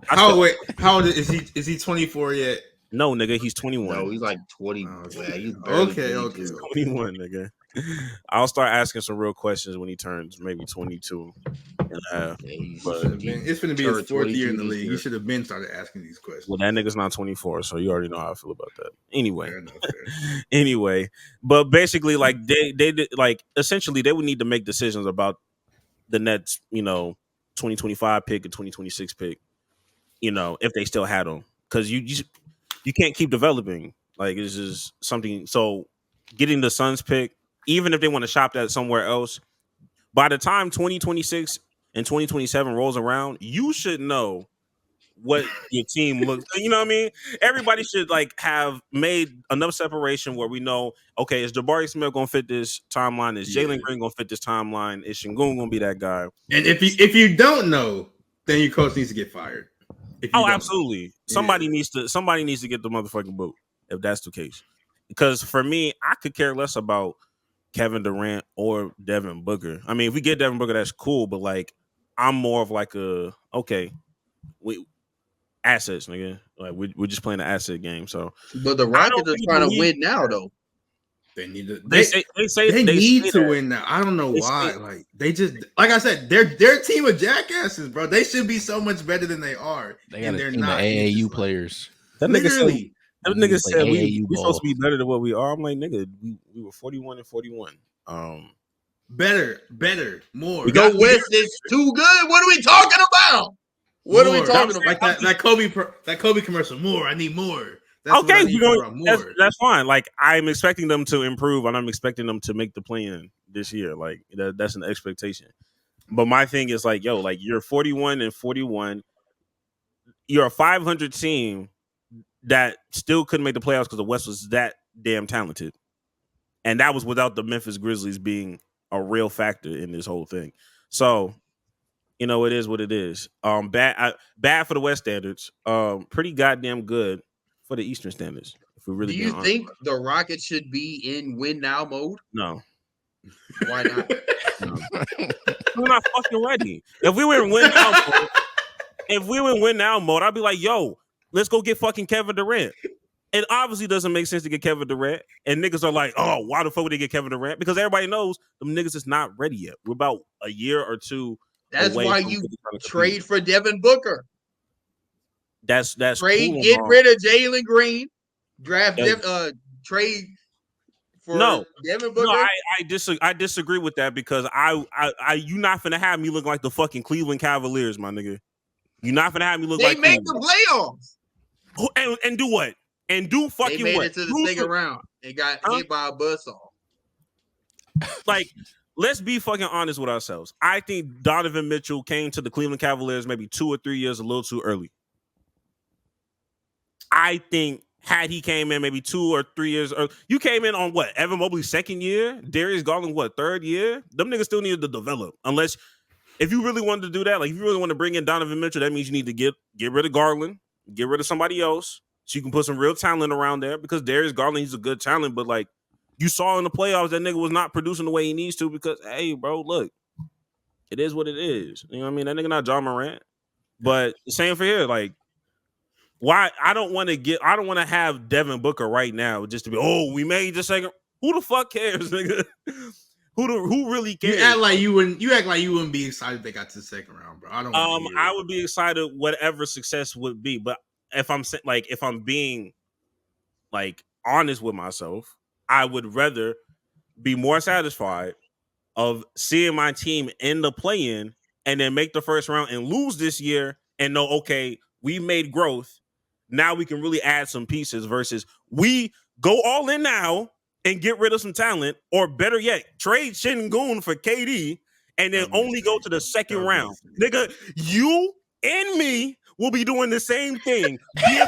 How old is he? Is he 24 yet? No, nigga, he's 21. No, he's like 20. Okay. Okay. 21, nigga. I'll start asking some real questions when he turns maybe 22 and a half. It's going to be his fourth year in the league. He should have been started asking these questions. Well, that nigga's not 24, so you already know how I feel about that. Anyway, Fair enough. anyway, but basically, like they did, like essentially they would need to make decisions about the Nets, 2025 pick and 2026 pick, if they still had them, because you can't keep developing. Like it's just something. So getting the Suns pick, even if they want to shop that somewhere else, by the time 2026 and 2027 rolls around, you should know what your team looks. You know what I mean? Everybody should like have made enough separation where we know, okay, is Jabari Smith gonna fit this timeline? Is Jalen Green gonna fit this timeline? Is Şengün gonna be that guy? And if you don't know, then your coach needs to get fired. Absolutely. Somebody needs to get the motherfucking boot if that's the case. Because for me, I could care less about Kevin Durant or Devin Booker. I mean, if we get Devin Booker, that's cool. But like, I'm more of like we assets, nigga. Like we're just playing the asset game. So, but the Rockets are trying to win now, though. They need to. They need to win now. I don't know why. Like they just, like I said, they're a team of jackasses, bro. They should be so much better than they are. They got a team of AAU players. That nigga said we supposed to be better than what we are. I'm like, nigga, we were 41 and 41. Better, more. The West is too good. What are we talking about? What are we talking about? Like that Kobe commercial. More. I need more. That's what I Okay, need that's fine. Like I'm expecting them to improve, and I'm expecting them to make the play-in this year. Like that's an expectation. But my thing is like, yo, like you're 41-41. You're a 500 team that still couldn't make the playoffs because the West was that damn talented, and that was without the Memphis Grizzlies being a real factor in this whole thing. So, you know, it is what it is. Bad for the West standards. Pretty goddamn good for the Eastern standards. If we really Do you think the Rockets should be in win now mode? No. Why not? No. We're not fucking ready. If we were in win now mode, I'd be like, yo, let's go get fucking Kevin Durant. It obviously doesn't make sense to get Kevin Durant. And niggas are like, oh, why the fuck would they get Kevin Durant? Because everybody knows them niggas is not ready yet. We're about a year or two. That's why you trade for Devin Booker. That's trade. Cool, get rid of Jalen Green. Draft trade for Devin Booker. No, I disagree with that because you not finna have me look like the fucking Cleveland Cavaliers, my nigga. You not finna have me look like they make the playoffs. And do what? And do fucking what? They made it to the second round and got hit by a buzzsaw. Like, let's be fucking honest with ourselves. I think Donovan Mitchell came to the Cleveland Cavaliers maybe 2 or 3 years a little too early. I think had he came in maybe 2 or 3 years early, you came in on what? Evan Mobley's second year? Darius Garland, what, third year? Them niggas still needed to develop. Unless, if you really wanted to do that, like if you really want to bring in Donovan Mitchell, that means you need to get rid of Garland, get rid of somebody else, so you can put some real talent around there. Because Darius Garland, he's a good talent, but like you saw in the playoffs, that nigga was not producing the way he needs to because, hey, bro, look, it is what it is. You know what I mean? That nigga not John Morant. But the same for here, like, why I don't want to have Devin Booker right now just to be, oh, we made the second. Who the fuck cares, nigga? Who really cares? You act like you wouldn't be excited if they got to the second round, bro. I would be excited whatever success would be, but if I'm being like honest with myself, I would rather be more satisfied of seeing my team in the play-in and then make the first round and lose this year and know, okay, we made growth. Now we can really add some pieces versus we go all in now and get rid of some talent, or better yet, trade Şengün for KD and then only go to the second round. Nigga, you and me will be doing the same thing. You know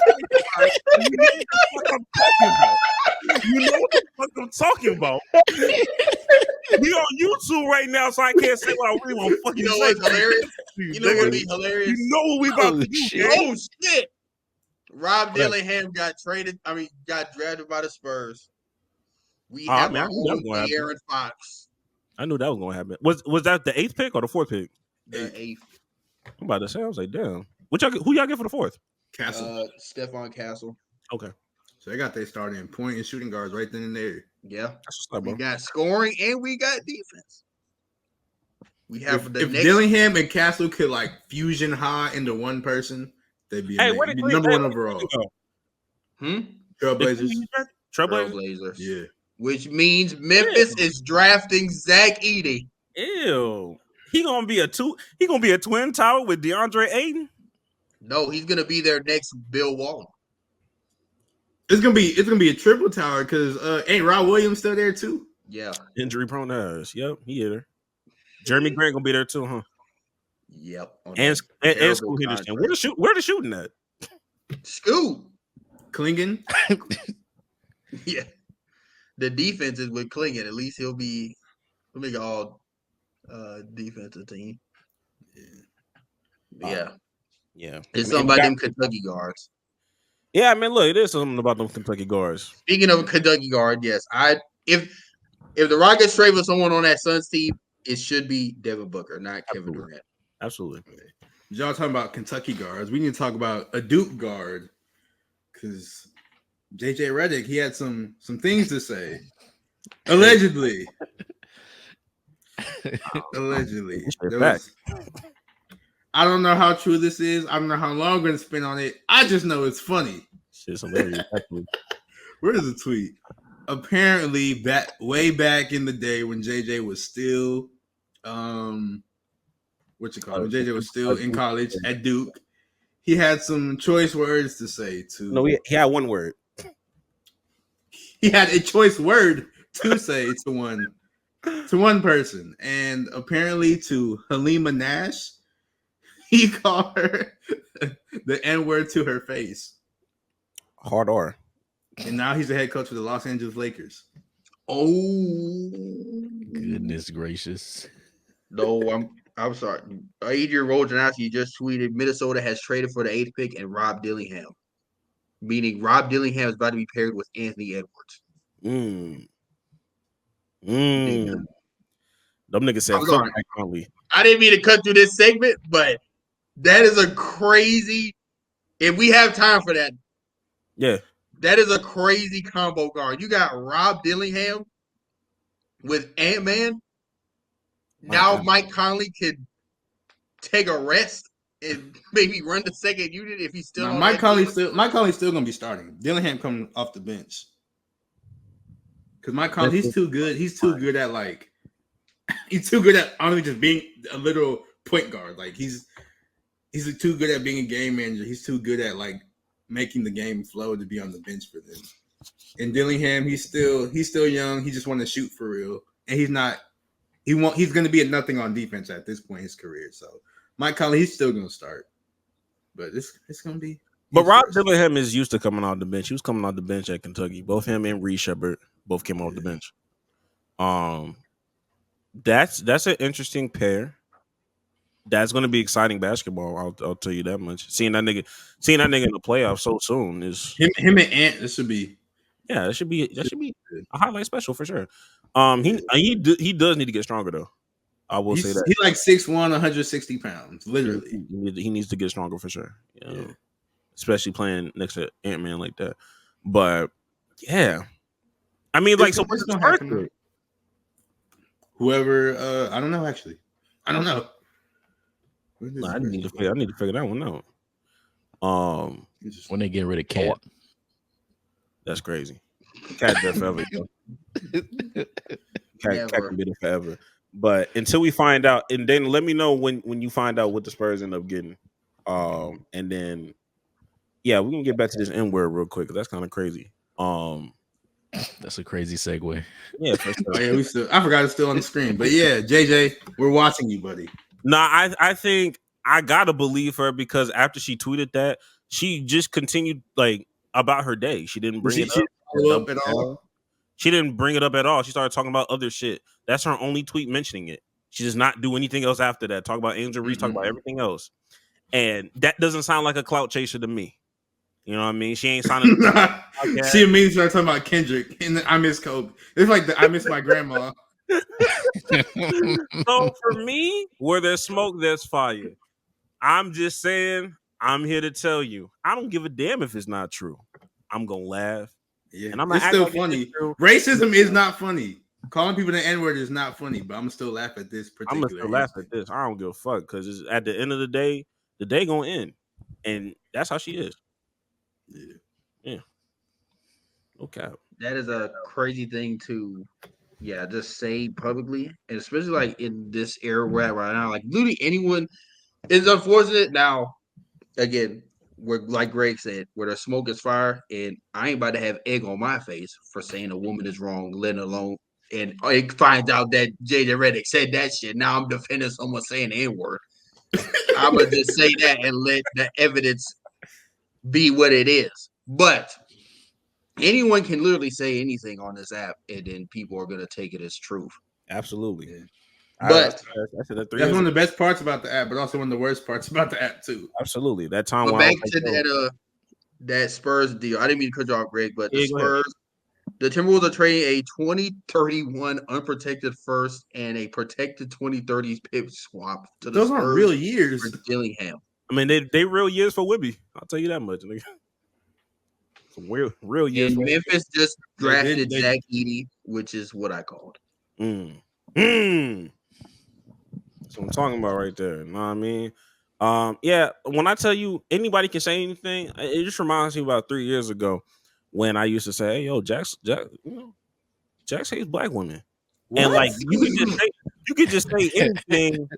what the fuck I'm talking about. We on YouTube right now, so I can't say what I really want to fucking say. What's hilarious? You know what would be hilarious? You know what we about to do. Oh, shit. Rob Dillingham got drafted by the Spurs. We have our own Aaron Fox. I knew that was going to happen. Was that the 8th pick or the 4th pick? The 8th. I'm about to say, I was like, damn. Who y'all get for the 4th? Castle. Stephon Castle. Okay. So they got their starting point and shooting guards right then and there. Yeah. Up, we got scoring and we got defense. We have if Dillingham and Castle could like fusion high into one person, they'd be, number one overall. Trailblazers. Trailblazers. Yeah. Which means Memphis is drafting Zach Edey. Ew. He gonna be a twin tower with DeAndre Ayton? No, he's gonna be their next Bill Walton. It's gonna be a triple tower because ain't Rob Williams still there too? Yeah. Injury prone ass. Yep, he there. Jeremy Grant gonna be there too, huh? Yep. And Scoot Henderson. Where the shooting at? Scoot. Klingen. Yeah. The defense is with Klingen. At least he'll make an all defensive team. Yeah. Yeah. It's something about them Kentucky guards. Yeah, I mean, look, it is something about them Kentucky guards. Speaking of Kentucky guard, yes. If the Rockets trade with someone on that Suns team, it should be Devin Booker, not Kevin Durant. Absolutely. Y'all talking about Kentucky guards. We need to talk about a Duke guard because JJ Redick, he had some things to say. Allegedly. Allegedly. I don't know how true this is. I don't know how long I'm going to spend on it. I just know it's funny. Shit's hilarious. Where's the tweet? Apparently, way back in the day when JJ was still, when JJ was still in college at Duke, he had some choice words to say to. No, he had one word. he had a choice word to say to one person, and apparently to Halima Nash, he called her the N-word to her face. Hard R. And now he's the head coach of the Los Angeles Lakers. Oh, Goodness gracious. no, I'm sorry. Adrian Wojnarowski just tweeted Minnesota has traded for the 8th pick and Rob Dillingham, meaning Rob Dillingham is about to be paired with Anthony Edwards. Them niggas said I'm fuck sorry. Mike Conley. I didn't mean to cut through this segment, but that is a crazy. If we have time for that, Yeah. that is a crazy combo guard. You got Rob Dillingham with Ant-Man. Now Mike Conley could take a rest and maybe run the second unit if he's still on. Mike Conley's still gonna be starting. Dillingham coming off the bench. Because Mike Conley, he's too good. He's too good at honestly just being a little point guard. Like he's too good at being a game manager. He's too good at like making the game flow to be on the bench for them. And Dillingham, he's still young. He just want to shoot for real, and he's going to be a nothing on defense at this point in his career. So Mike Conley, he's still going to start, but it's going to be. But Rob Dillingham is used to coming off the bench. He was coming off the bench at Kentucky. Both him and Reed Shepard both came off the bench. That's an interesting pair. That's going to be exciting basketball. I'll tell you that much. Seeing that nigga in the playoffs so soon is him and Ant. This should be. Yeah, that should be a highlight special for sure. He does need to get stronger though. I will say that he's like 6'1", 160 pounds. Literally, he needs to get stronger for sure. You know? Especially playing next to Ant-Man like that. But yeah, I mean, like, so what's the happen? Whoever, I don't know. Actually, I don't know. I need to figure that one out. When they get rid of Cat. That's crazy. Cat there forever. Cat can be there forever. But until we find out, and then let me know when you find out what the Spurs end up getting. And then yeah, we're gonna get back to this N-word real quick because that's kind of crazy. That's a crazy segue. Yeah, for sure. I forgot it's still on the screen. But yeah, JJ, we're watching you, buddy. Nah, I think I gotta believe her because after she tweeted that, she just continued like about her day. She didn't bring it up at all. She didn't bring it up at all. She started talking about other shit. That's her only tweet mentioning it. She does not do anything else after that. Talk about Angel Reese, talk about everything else. And that doesn't sound like a clout chaser to me. You know what I mean? She ain't signing. She immediately started talking about Kendrick and I miss Kobe. It's like I miss my grandma. So for me, where there's smoke, there's fire. I'm just saying, I'm here to tell you, I don't give a damn if it's not true. I'm gonna laugh. Yeah, and I'm it's still funny. Racism is not funny. Calling people the N-word is not funny, but I'm gonna still laugh at this particular. I'm gonna still laugh at this. I don't give a fuck because at the end of the day gonna end, and that's how she is. Yeah. Okay. That is a crazy thing to, just say publicly, and especially like in this era we're at right now. Like literally anyone is unfortunate. Now, again, we're like Greg said, where the smoke is fire, and I ain't about to have egg on my face for saying a woman is wrong, let alone. And it finds out that JJ Redick said that shit. Now I'm defending someone saying the N-word. I'm gonna just say that and let the evidence be what it is. But anyone can literally say anything on this app, and then people are gonna take it as truth. Absolutely. Yeah. But that's one of the best parts about the app, but also one of the worst parts about the app too. Absolutely. That time. But back to that Spurs deal. I didn't mean to cut you off, Greg, but the Spurs, the Timberwolves are trading a 2031 unprotected first and a protected 2030s pick swap to the Those Spurs. aren't real years. For Dillingham. I mean, they real years for Wibby. I'll tell you that much. Some real years. And Memphis just drafted Zach Edey, which is what I called. That's what I'm talking about right there. You know what I mean? Yeah, when I tell you anybody can say anything, it just reminds me about 3 years ago when I used to say, "Hey, yo, Jax hates black women," what? And like you could just say anything,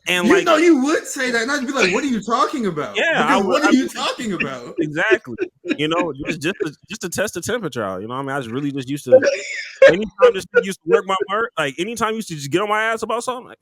And You like, know, you would say that, and I'd be like, "What are you talking about?" Yeah, Because what are you talking about? Exactly. You know, just to test the temperature out. You know what I mean? I was really just used to anytime this thing used to work my word, like anytime you used to just get on my ass about something, like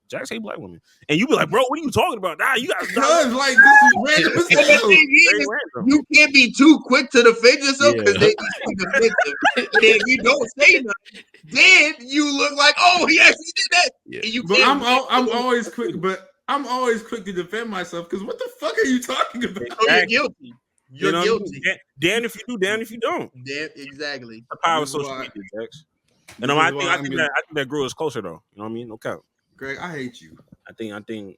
Jax hate black women. And you be like, bro, what are you talking about? Nah, you guys Cause like this is random as And the hell. thing is, you can't be too quick to defend yourself because Yeah. then you seem defensive. And then if you don't say nothing, then you look like, oh yes, he did that. Yeah. And you But can't. I'm always quick. But I'm always quick to defend myself because what the fuck are you talking about? Oh, you're guilty. You're guilty. Damn if you do, damn if you don't. Damn, exactly. The power of This is social why- media, Jax. And I think that grew us closer though. You know what I mean? No cap. Greg, I hate you. I think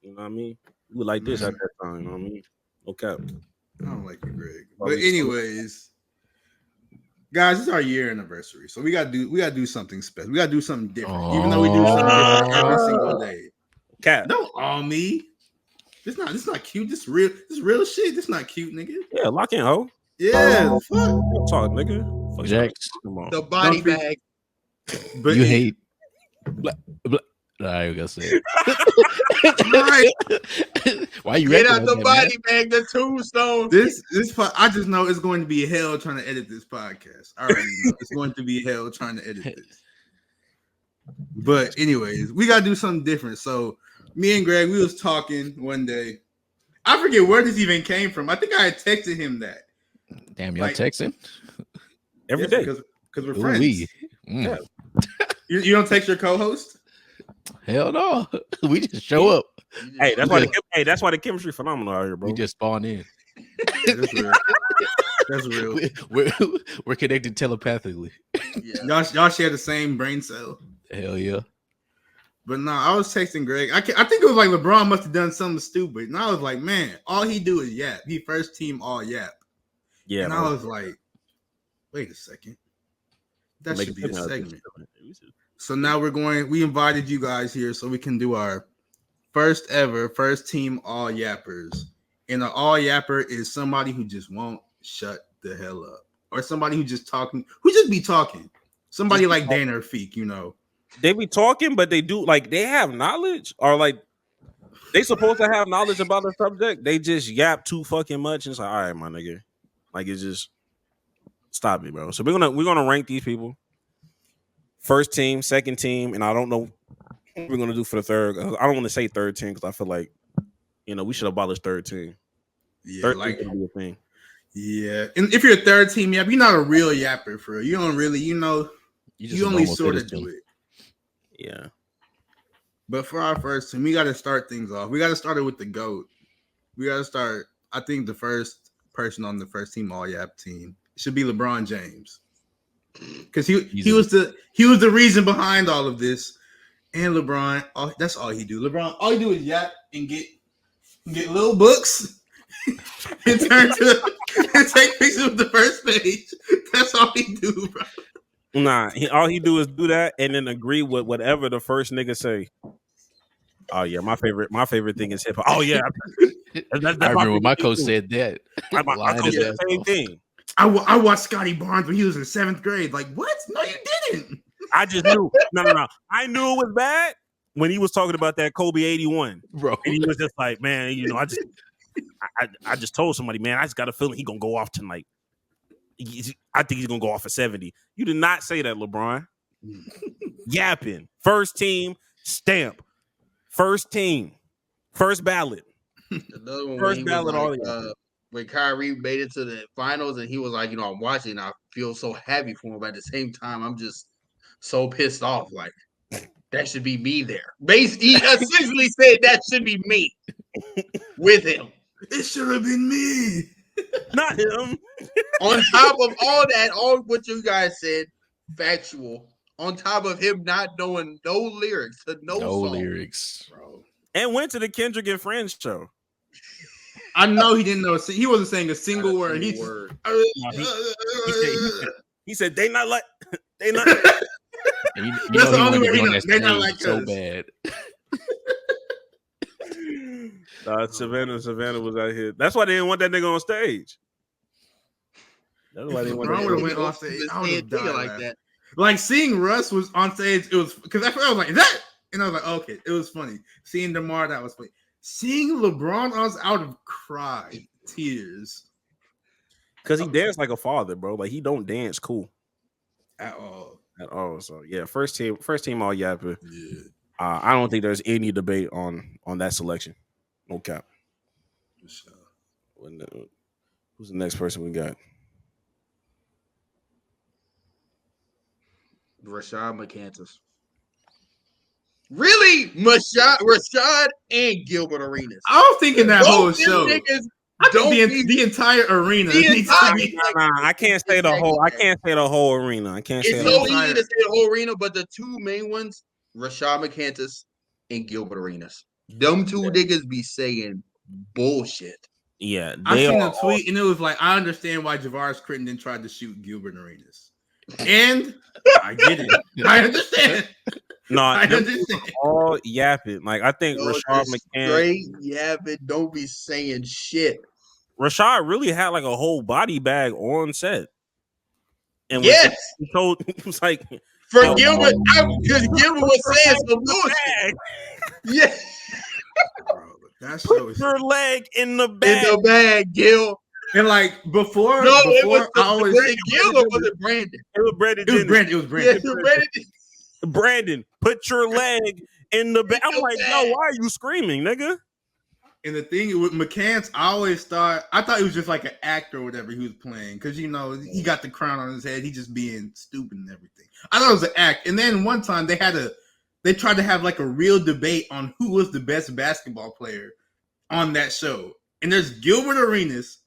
you know what I mean. We were like this at that time. You know what I mean? No cap. I don't like you, Greg. But anyways, guys, it's our year anniversary, so we gotta do something special. We gotta do something different, even though we do something different every single day. Cap. Don't all me. This not cute. This real shit. This not cute, nigga. Yeah, lock in, ho. Yeah, fuck. Real talk, nigga. Fuck Jax, The body bag. But you hate. I ain't gonna say it. Why you Get out recognize the that, body bag, the tombstone. This I just know it's going to be hell trying to edit this podcast. I already know it's going to be hell trying to edit this. But anyways, we gotta do something different. So me and Greg, we was talking one day. I forget where this even came from. I think I had texted him that. Damn, y'all Like- texting every day. because we're Ooh, friends. we. Yeah. You don't text your co-host? Hell no. We just show up. Hey, that's why the chemistry phenomenal out here, bro. We just spawn in. That's real. That's real. We're connected telepathically. Yeah. Y'all share the same brain cell. Hell yeah. But no, I was texting Greg. I think it was like LeBron must have done something stupid. And I was like, man, all he do is yap. He first team all yap. Yeah, and bro. I was like, wait a second. That should be a segment. So now we invited you guys here so we can do our first team all yappers. And an all yapper is somebody who just won't shut the hell up. Or somebody who just be talking. Somebody like Dana or Feek, you know. They be talking, but they do like they have knowledge, or like they supposed to have knowledge about the subject. They just yap too fucking much. And it's like, all right, my nigga. Like it's just stop it, bro. So we're gonna rank these people. First team, second team, and I don't know what we're gonna do for the third. I don't want to say third team because I feel like we should abolish third team. Yeah, Third like team gonna be a thing. yeah. And if you're a third team yap, you're not a real yapper for real. You don't really, you only sort of do it. Yeah. But for our first team, we got to start things off. We got to start it with the GOAT. We got to start. I think the first person on the first team all yap team should be LeBron James, because he was the reason behind all of this. And LeBron, that's all he do. LeBron, all he do is yap and get little books and take pictures of the first page. That's all he do, bro. Nah, all he do is do that and then agree with whatever the first nigga say. Oh yeah, my favorite thing is hip hop. Oh yeah, that's I remember when my favorite coach thing, said that. too. My coach said the same thing. I watched Scotty Barnes when he was in 7th grade. Like, what? No, you didn't. I just knew. No. I knew it was bad when he was talking about that Kobe 81. Bro. And he was just like, man, I just told somebody, man, I just got a feeling he gonna go off tonight. I think he's gonna go off for 70. You did not say that, LeBron. Yapping. First team, stamp. First team. First ballot. Another one First ballot all when Kyrie made it to the finals and he was like, I'm watching, I feel so happy for him, but at the same time, I'm just so pissed off. Like, that should be me there. He essentially said that should be me with him. It should have been me. Not him. On top of all that, all what you guys said, factual. On top of him not knowing no lyrics to no song. Lyrics, bro. And went to the Kendrick and Friends show. I know he didn't know. He wasn't saying a single word. He said they not like they not. And you That's know the only way he on knows. that They not stage like so us. bad. Savannah was out here. That's why they didn't want that nigga on stage. That's why they didn't want LeBron that would have nigga. went off stage. I would have died like that. Like seeing Russ was on stage. It was because I was like, is that And I was like, okay, it was funny. Seeing DeMar, that was funny. Seeing LeBron, I was out of tears. Because he danced like a father, bro. Like he don't dance cool At all. at all. So yeah, first team all yapper. Yeah. I don't think there's any debate on that selection. No cap. Sure. Who's the next person we got? Rashad McCantus. Really? Rashad and Gilbert Arenas. I was thinking that whole Both them show. niggas I don't think be- the entire arena. The needs to entire- be- Nah, I can't say the whole. I can't say the whole arena. I can't say It's the so whole. easy to say the whole arena, but the two main ones, Rashad McCantus and Gilbert Arenas. Them two niggas be saying bullshit. Yeah, I they seen are a tweet and it was like, I understand why Javaris Crittenton tried to shoot Gilbert Arenas. And I get it. I understand. No, I them understand. all yapping. Like I think No, Rashad just McCann. straight yapping, don't be saying shit. Rashad really had like a whole body bag on set. And Yes, he told he was like, for Yo, Gilbert, because Gilbert was saying some bullshit. Yeah, Bro, that show put is your leg in the in bag. the bag, Gil. and like before, No, it was I always was it Gil or was it Brandon? It was Brandon. it was Jennings. Brandon. It was Yeah, Brandon. Brandon. Brandon, put your leg in the bag. I'm your like, yo, bag. why are you screaming, nigga? And the thing with McCants, I thought it was just like an actor or whatever he was playing. Because you know, he got the crown on his head, he just being stupid and everything. I thought it was an act. And then one time they tried to have like a real debate on who was the best basketball player on that show. And there's Gilbert Arenas,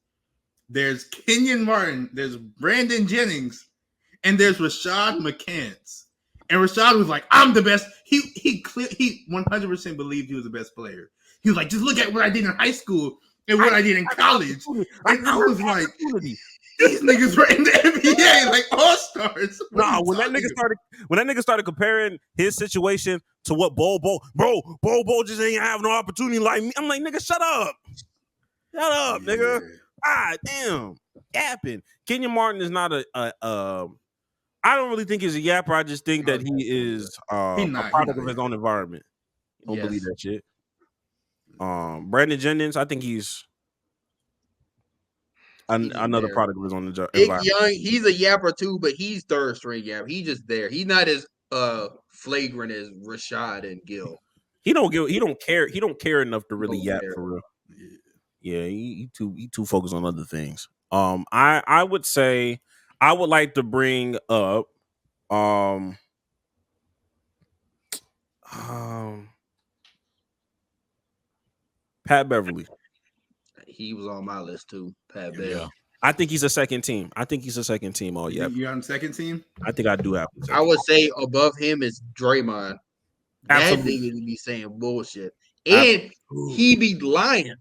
there's Kenyon Martin, there's Brandon Jennings, and there's Rashad McCants. And Rashad was like, I'm the best. He 100% believed he was the best player. He was like, just look at what I did in high school and what I did in college. And I was like, these niggas were in the NBA like all-stars. Nah, when that nigga started comparing his situation to what Bol just ain't have no opportunity like me. I'm like, nigga, shut up. Shut up, nigga. Ah, damn. Yapping. Kenyon Martin is not I don't really think he's a yapper. I just think that he is a product of his own environment. Don't believe that shit. Brandon Jennings, I think he's another product of his own environment. Young, he's a yapper too, but he's third string yapper. He's just there. He's not as flagrant as Rashad and Gil. He don't care. He don't care enough to really yap for real. Yeah, he too focused on other things. I would say I would like to bring up Pat Beverly. He was on my list too, Pat Bev. Yeah. I think he's a second team. All yeah. You on the second team? I think I do have. I would say above him is Draymond. That Absolutely. nigga be saying bullshit. And he be lying.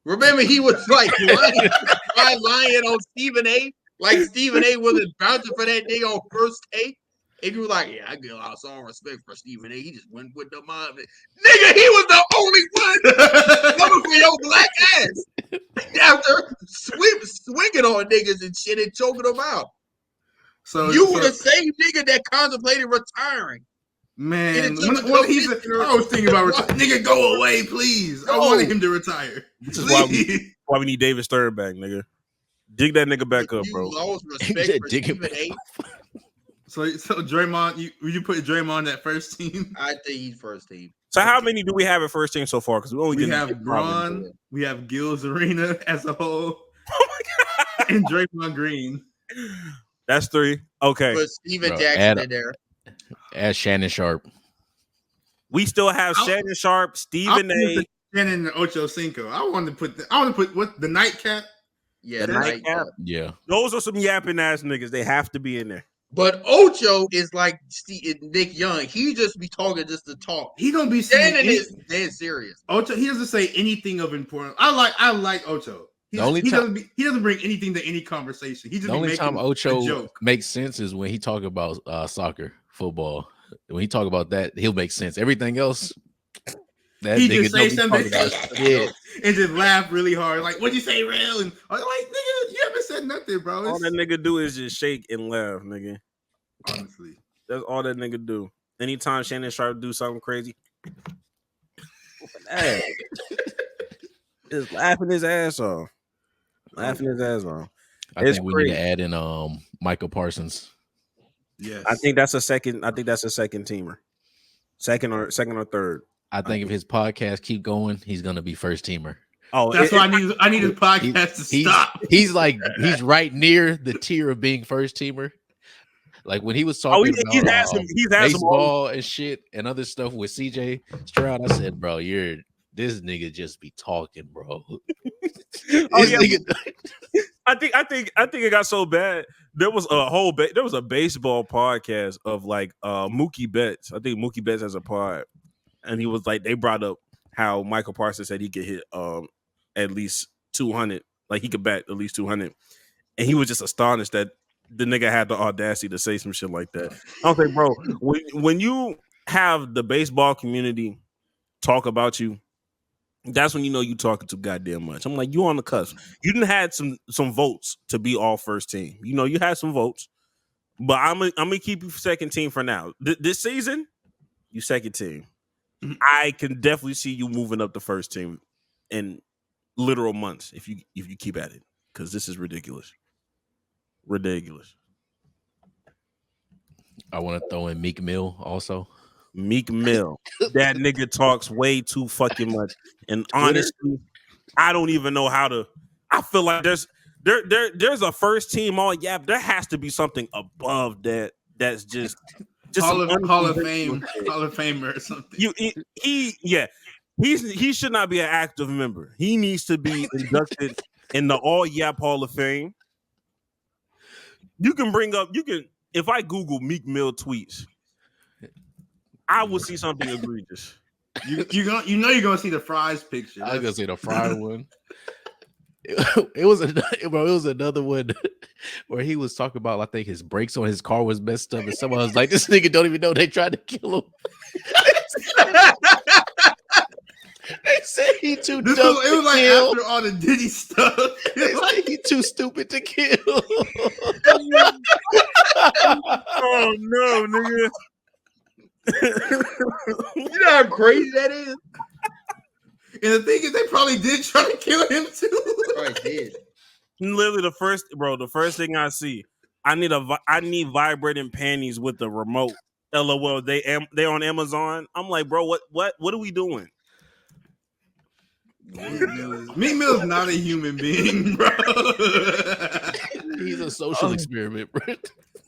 Remember, he was like lying on Stephen A. Like Stephen A. wasn't vouching for that nigga on first take. And you were like, yeah, I get a lot of respect for Stephen A. He just went with the mind. Nigga, he was the only one coming for your black ass after swinging on niggas and shit and choking them out. So you were the same nigga that contemplated retiring. Man, when he said, I was thinking about retiring. Nigga, go away, please. I wanted him to retire. This is why we need David Stern back, nigga. Dig that nigga back up, bro. Lost respect for Stephen A. So Draymond, you put Draymond at first team? I think he's first team. So how many do we have at first team so far? Because we have Braun, we have Gil's Arena as a whole. Oh my god! And Draymond Green. That's 3. Okay. Put Steven Jackson in there. Add Shannon Sharp. We still have Shannon Sharp, Stephen A. Shannon and Ocho Cinco. I want to put what the nightcap. Yeah, the nightcap. Yeah. Those are some yapping ass niggas. They have to be in there. But Ocho is like Nick Young. He just be talking just to talk. He don't be saying is dead serious. Ocho, he doesn't say anything of importance. I like Ocho. He doesn't bring anything to any conversation. He just the only time Ocho joke. Makes sense is when he talk about soccer, football. When he talk about that, he'll make sense. Everything else, that he nigga just say something yeah, and just laugh really hard. Like, what'd you say, real? And I'm like, nigga, you haven't said nothing, bro. All that nigga do is just shake and laugh, nigga. Honestly, that's all that nigga do. Anytime Shannon Sharp do something crazy, hey, just laughing his ass off. Laughing his ass off. I think we need to add in Michael Parsons. Yes. I think that's a second teamer. Second or third. I think if his podcast keep going, he's gonna be first teamer. Oh, that's why I need his podcast to stop. He's right near the tier of being first teamer. Like when he was talking about baseball and shit and other stuff with CJ Stroud, I said, bro, this nigga just be talking, bro. I think it got so bad. There was a baseball podcast of like Mookie Betts. I think Mookie Betts has a pod, and he was like, they brought up how Michael Parsons said he could hit at least 200, like he could bat at least 200, and he was just astonished that the nigga had the audacity to say some shit like that. I was like, bro, when you have the baseball community talk about you, that's when you know you talking too goddamn much. I'm like, you on the cusp. You didn't had some votes to be all first team. You know, you had some votes, but I'm gonna keep you second team for now. This season, you second team. I can definitely see you moving up the first team in literal months if you keep at it, because this is ridiculous. Ridiculous. I want to throw in Meek Mill also. Meek Mill. That nigga talks way too fucking much. And honestly, I don't even know how to. I feel like there's a first team all yap. There has to be something above that. That's just Hall of Famer or something. He should not be an active member. He needs to be inducted in the All-Yap Hall of Fame. If I Google Meek Mill tweets, I will see something egregious. You're gonna see the fries picture. I was gonna say the fry one. It was another one where he was talking about, I think his brakes on his car was messed up, and someone was like, "This nigga don't even know they tried to kill him." They said he too dumb. It was like kill. After all the Diddy stuff. They like he too stupid to kill. Oh no, nigga. You know how crazy that is? And the thing is, they probably did try to kill him too. Probably did. Literally, the first thing I see, I need vibrating panties with the remote. LOL, they on Amazon. I'm like, bro, what are we doing? Meek Mill is not a human being, bro. He's a social experiment, bro.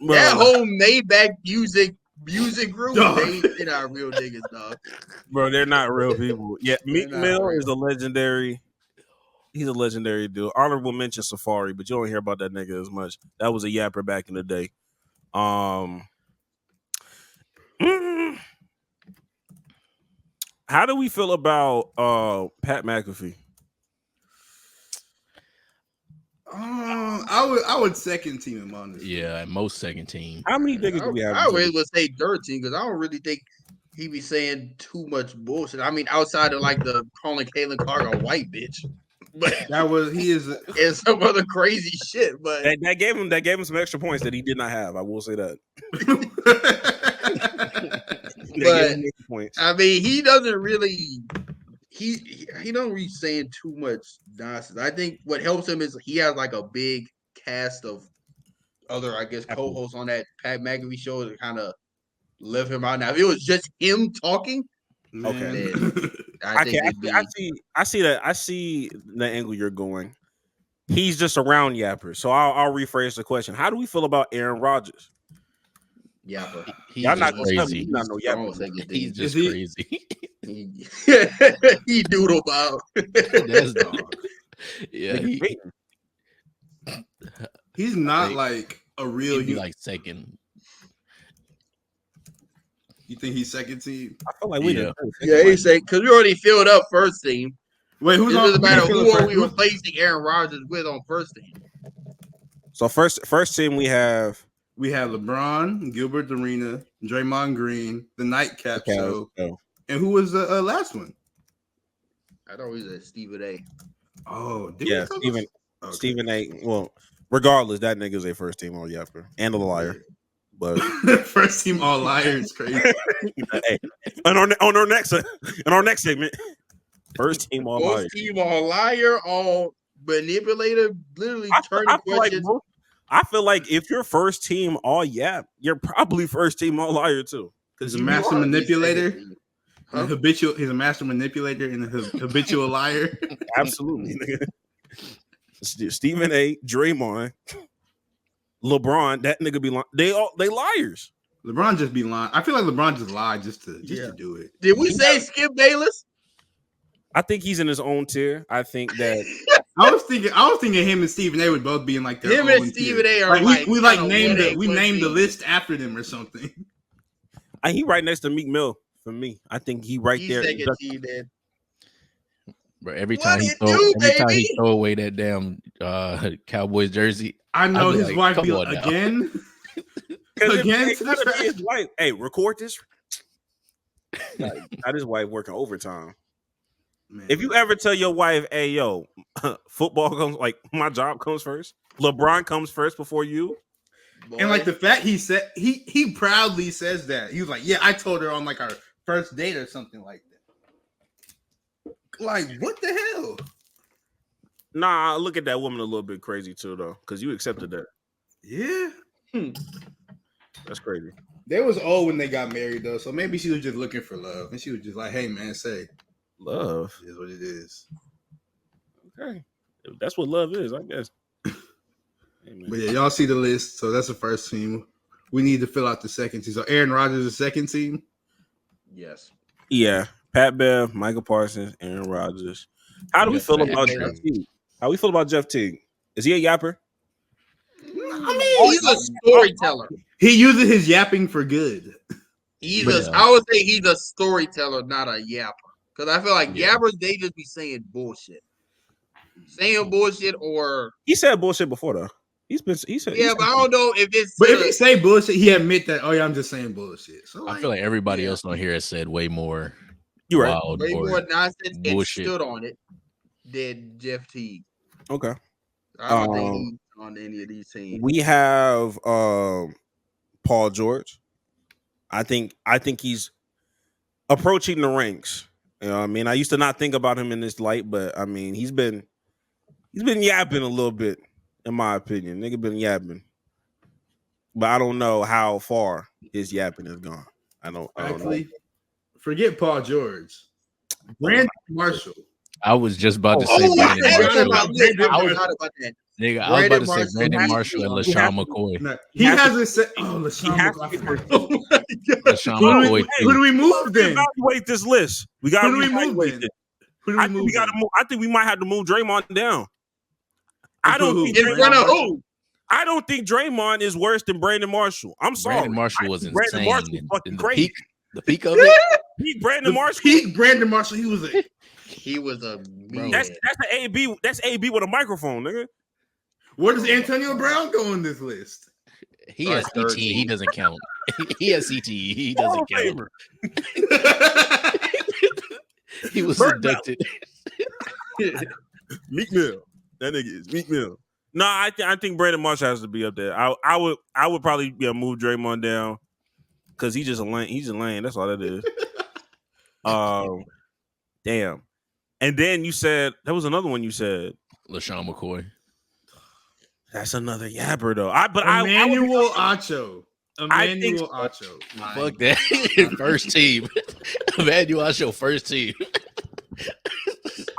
That whole Mailbag music group, they're not real niggas, dog. Bro, they're not real people. Yeah, Meek Mill is a legendary. He's a legendary dude. Honorable mention Safari, but you don't hear about that nigga as much. That was a yapper back in the day. How do we feel about Pat McAfee? I would second team him on this. Yeah, at most second team. How many niggas do we have? I really would say third team because I don't really think he be saying too much bullshit. I mean, outside of like the calling Caitlin Clark a white bitch, but and some other crazy shit. But that gave him some extra points that he did not have. I will say that. But I mean, he doesn't really. He don't really saying too much nonsense. I think what helps him is he has like a big cast of other, I guess, co-hosts on that Pat McAfee show to kind of lift him out. Now, if it was just him talking, okay, I see that. I see the angle you're going. He's just around yappers. So I'll rephrase the question. How do we feel about Aaron Rodgers? Yapper. He's not crazy. He's not no yapper. He's just crazy. He doodle about. That's dog. Yeah, he's not like a real. He'd be like second. You think he's second team? I feel like we did. Yeah, he's saying because we already filled up first team. Wait, who's it on? Doesn't matter who are we replacing Aaron Rodgers with on first team. So first team we have LeBron, Gilbert Arenas, Draymond Green, the Nightcap Show, and who was the last one? I thought he was Stephen A. Oh, yeah, Stephen A. Well, regardless, that nigga's a first team all yapper and a liar. But first team all liar is crazy. hey, on our next segment, first team all liar. First team all liar, all manipulator, literally turning I feel questions. I feel like if you're first team all yap, you're probably first team all liar too. He's a master manipulator. Huh? He's a master manipulator and a habitual liar. Absolutely. Stephen A, Draymond, LeBron, that nigga be lying. They liars. LeBron just be lying. I feel like LeBron just lied just to do it. Did we say Skip Bayless? I think he's in his own tier. I think that I was thinking him and Stephen A would both be in like their him own and Stephen tier. A are like we named the list after them or something. he right next to Meek Mill for me. I think he right there. Second team, man. Bro, every time he throw away that damn Cowboys jersey, I know his like, wife come be on like, now. again. It gotta be his wife. Hey, record this. Got his wife working overtime. Man. If you ever tell your wife, "Hey, yo, football comes like my job comes first. LeBron comes first before you," Boy. And like the fact he said he proudly says that he was like, "Yeah, I told her on like our first date or something like that." Like, what the hell? Nah, look at that woman a little bit crazy too, though, because you accepted that. Yeah, that's crazy. They was old when they got married though, so maybe she was just looking for love, and she was just like, "Hey, man, say love is what it is." Okay, if that's what love is, I guess. Amen. But yeah, y'all see the list, so that's the first team. We need to fill out the second team. So Aaron Rodgers is the second team. Yes. Yeah, Pat Bev, Michael Parsons, Aaron Rodgers. How do we feel about Jeff Teague? How we feel about Jeff Teague? Is he a yapper? I mean, he's a storyteller. He uses his yapping for good. I would say he's a storyteller, not a yapper. Because I feel like yappers, they just be saying bullshit. Saying bullshit or... He said bullshit before, though. He said, but I don't know if it's... But if he say bullshit, he admit that, oh yeah, I'm just saying bullshit. So I feel like everybody else on here has said way more You're right. wild way or more nonsense bullshit. and stood on it than Jeff Teague. Okay. I don't think he's on any of these teams. We have Paul George. I think he's approaching the ranks. You know what I mean? I used to not think about him in this light, but I mean, he's been yapping a little bit, in my opinion. Nigga been yapping. But I don't know how far his yapping has gone. I don't know. Forget Paul George. Brandon Marshall. I was just about to say Brandon Marshall. Nigga, I was about to say Brandon Marshall and LaShawn McCoy. No, he hasn't said. Oh, LaShawn McCoy. Oh my God. LaShawn McCoy. Who do we move then? Evaluate this list. We got to move then? I think we might have to move Draymond down. I don't think Draymond is worse than Brandon Marshall. I'm sorry. Brandon Marshall was insane. Brandon Marshall was fucking crazy. The peak of it. Peak Brandon Marshall. Peak Brandon Marshall. He was a. That's the AB. That's AB with a microphone, nigga. Where does Antonio Brown go in this list? He has CTE. He doesn't count. He has CTE. He doesn't count. He was inducted. Meek Mill. That nigga is Meek Mill. No, I think Brandon Marshall has to be up there. I would probably move Draymond down because he's just a lane. He's a lane. That's all that is. Damn. And then you said there was another one. You said LaShawn McCoy. That's another yapper though. Emmanuel Acho. Emmanuel Acho. Fuck that. First team. Emmanuel Acho, first team.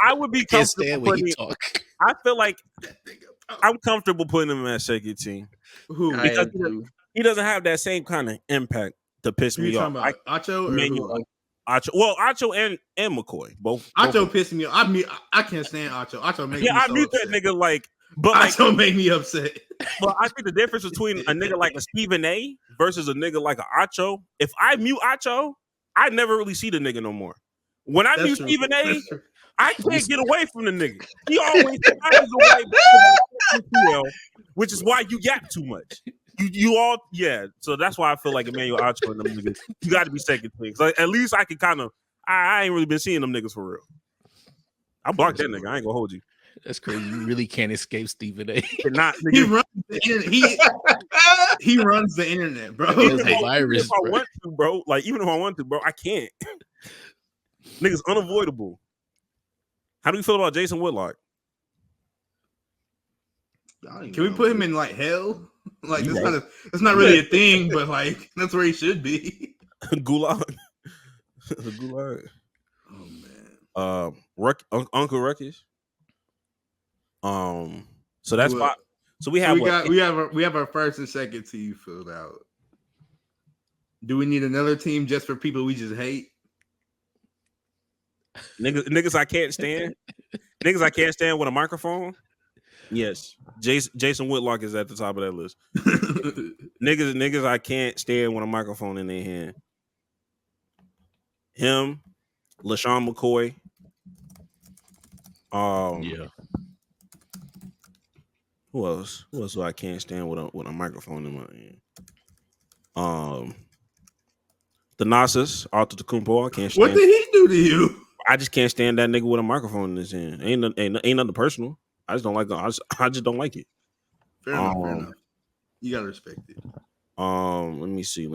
I would be comfortable. I feel like I'm comfortable putting him in that second team. Who? Because he doesn't have that same kind of impact to piss me off. Acho or Acho. Well, Acho and McCoy. Both. Acho pissing me off. I can't stand Acho. Acho makes me I mute upset. that nigga like. But Acho make me upset. But I think the difference between a nigga like a Stephen A versus a nigga like a Acho, if I mute Acho, I never really see the nigga no more. When I mute Stephen A, I can't get away from the nigga. He always finds a way, which is why you yap too much. You all, yeah. So that's why I feel like Emmanuel Acho and them niggas, you got to be second things. Like, at least I can kind of, I ain't really been seeing them niggas for real. I blocked that nigga. I ain't gonna hold you. That's crazy. You really can't escape Stephen A. Not, he runs. he runs the internet, bro. It's Even a virus, if I bro. want to, bro. Like even if I want to, bro, I can't. Niggas unavoidable. How do you feel about Jason Whitlock? Can we put him in like hell? Like You that's right. that's not really a thing, but like that's where he should be. Gulag. The Gulag. Oh man. Uncle Ruckus. So that's Well, five. So we So have we have our first and second team filled out. Do we need another team just for people we just hate? niggas I can't stand. Niggas I can't stand with a microphone. Yes, Jason Whitlock is at the top of that list. niggas I can't stand with a microphone in their hand. Him, LaShawn McCoy. Yeah. Who else? Who else do I can't stand with a microphone in my hand? The Nassus, Arthur Tecumpo. I can't stand. What did he do to you? I just can't stand that nigga with a microphone in his hand. Ain't nothing personal. I just don't like. I just don't like it. Fair enough. You gotta respect it. Let me see.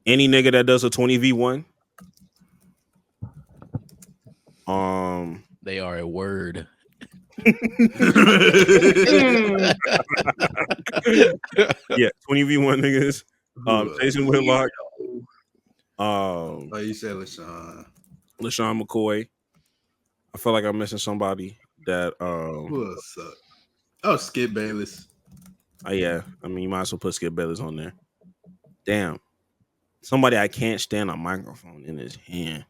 Any nigga that does a 20v1. They are a word. Yeah, 20v1 niggas. Jason Whitlock. Oh, you said LaShawn McCoy. I feel like I'm missing somebody that. Who else suck? Oh, Skip Bayless. Yeah. I mean, you might as well put Skip Bayless on there. Damn. Somebody I can't stand a microphone in his hand.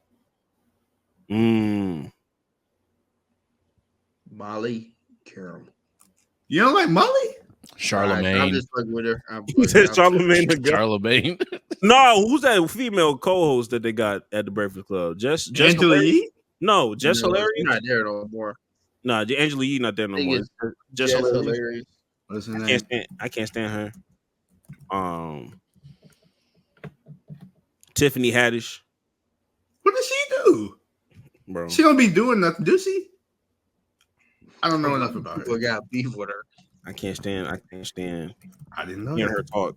Molly Caramel. You don't like Molly? Charlemagne. I'm just fucking with her. Who said Charlemagne the guy? Charlemagne. No, who's that female co-host that they got at the Breakfast Club? Just Angela Yee? No, just hilarious. She's not there no more. Nah, Angela Yee not there no more. Just hilarious. What's her name? I can't stand her. Tiffany Haddish. What does she do? Bro. She don't be doing nothing, do she? I don't know enough about her. People got beef with her. I can't stand. I didn't know hearing that. her talk.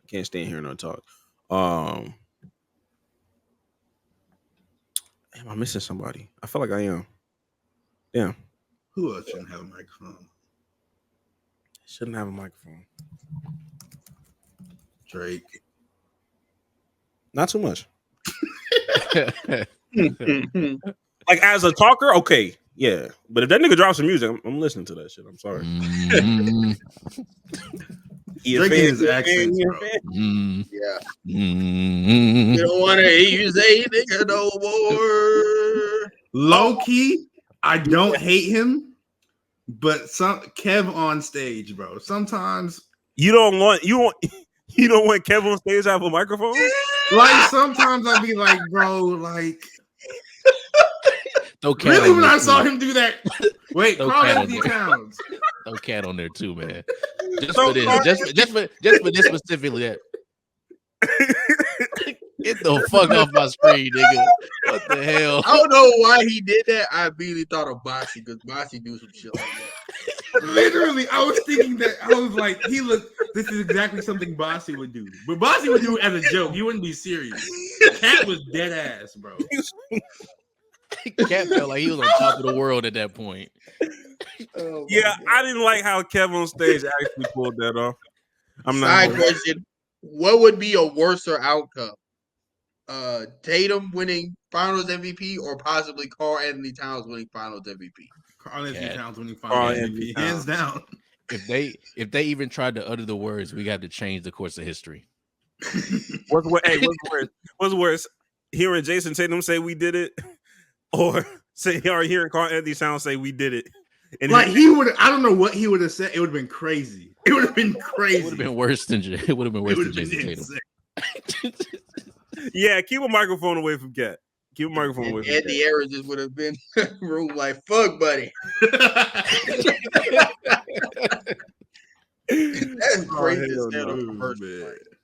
Can't stand hearing her talk. Am I missing somebody? I feel like I am. Damn. Who else shouldn't have a microphone? Shouldn't have a microphone. Drake. Not too much. Like as a talker, okay, yeah. But if that nigga drops some music, I'm listening to that shit. I'm sorry. Drake is accents, bro. Yeah. You don't want to hear you say nigga no more. Low key, I don't hate him, but Kev on stage, bro. Sometimes you don't want Kevin on stage to have a microphone. Like sometimes I'd be like, bro, like. Really, when I saw him do that, wait, Carl Anthony Towns. Throw Cat on there too, man. Just for this, just for this specifically. That. Get the fuck off my screen, nigga. What the hell? I don't know why he did that. I immediately thought of Bossy because Bossy do some shit like that. Literally, I was thinking that I was like, this is exactly something Bossy would do. But Bossy would do it as a joke. He wouldn't be serious. Cat was dead ass, bro. Cat felt like he was on top of the world at that point. Yeah, I didn't like how Kevin on stage actually pulled that off. Side question: what would be a worser outcome? Tatum winning Finals MVP or possibly Carl Anthony Towns winning Finals MVP? Carl Anthony Towns winning Finals MVP, hands down. If they even tried to utter the words, we got to change the course of history. What's worse? Hearing Jason Tatum say we did it, or hearing Carl Anthony Towns say we did it. And like he would, I don't know what he would have said. It would have been crazy. It would have been crazy. It would have been worse than Jason Tatum. Yeah, keep a microphone away from Cat. Keep a microphone away from Cat. Andy Harris just would have been room like fuck, buddy. That's crazy.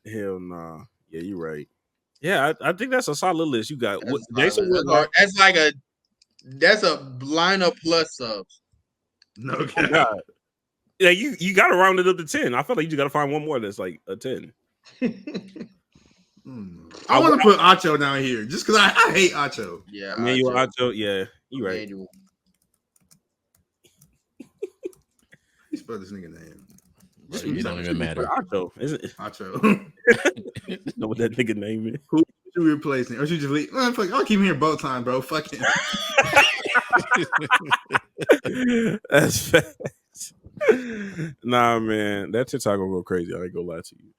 Hell nah. Yeah, you're right. Yeah, I think that's a solid list. You got Jason Whitlock. That's like that's a lineup plus subs. No God. Yeah, you got to round it up to 10. I feel like you got to find one more that's like a 10. I want to put Acho down here just because I hate Acho. Yeah, Emmanuel Acho. Yeah, you right. Emmanuel. You spell this nigga name. You don't even matter. Acho, isn't it? Acho. You know what that nigga name is? Who should we replace him? Or should you just leave? Man, fuck, I'll keep him here both time, bro. Fuck him. That's facts. Nah, man, that TikTok gonna go crazy. I ain't gonna lie to you.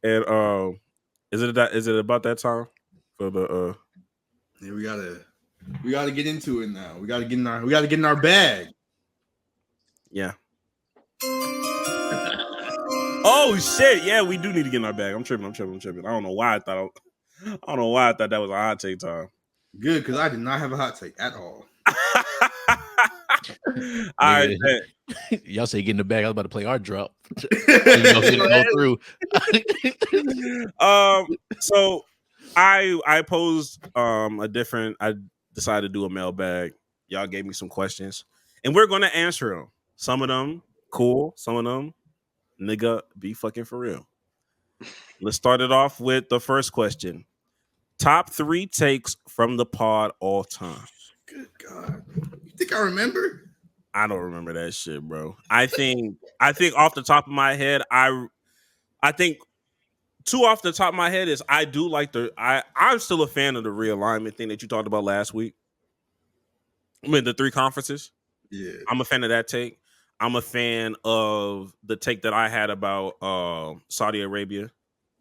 And is it about that time for the Yeah, we gotta get into it now. We gotta get in our bag. Yeah. Oh shit! Yeah, we do need to get in our bag. I'm tripping. I don't know why I thought that was a hot take time. Good, because I did not have a hot take at all. All right, y'all say get in the bag. I was about to play our drop. Go through. So I posed I decided to do a mailbag. Y'all gave me some questions, and we're gonna answer them. Some of them cool, some of them nigga be fucking for real. Let's start it off with the first question. Top 3 takes from the pod all time. Good God. You think I remember? I don't remember that shit, bro. I think off the top of my head, I think 2 off the top of my head is I do like I'm still a fan of the realignment thing that you talked about last week. I mean the 3 conferences. Yeah. I'm a fan of that take. I'm a fan of the take that I had about Saudi Arabia.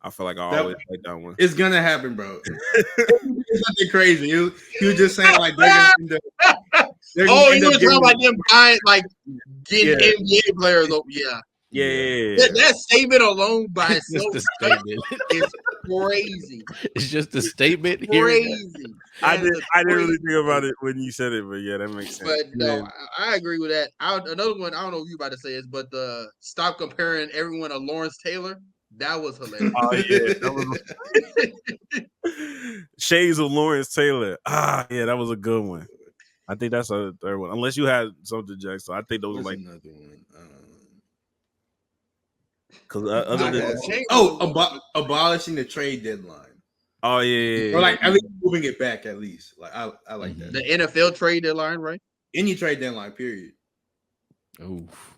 I feel like I always like that one. It's gonna happen, bro. It's nothing crazy. You were just saying like they're gonna end up. You were talking about them buying like getting NBA players. Yeah. That statement alone by itself is crazy. It's just a statement. Crazy. I didn't really think about it when you said it, but yeah, that makes sense. But no, I agree with that. Another one, I don't know if you about to say this, but stop comparing everyone to Lawrence Taylor. That was hilarious. Oh yeah, that was Shades of Lawrence Taylor. Yeah, that was a good one. I think that's a third one. Unless you had something, Jackson. I think those are like another one. Because other than abolishing the trade deadline. Oh yeah. Or like at least moving it back at least. Like I like that. The NFL trade deadline, right? Any trade deadline, period. Oof.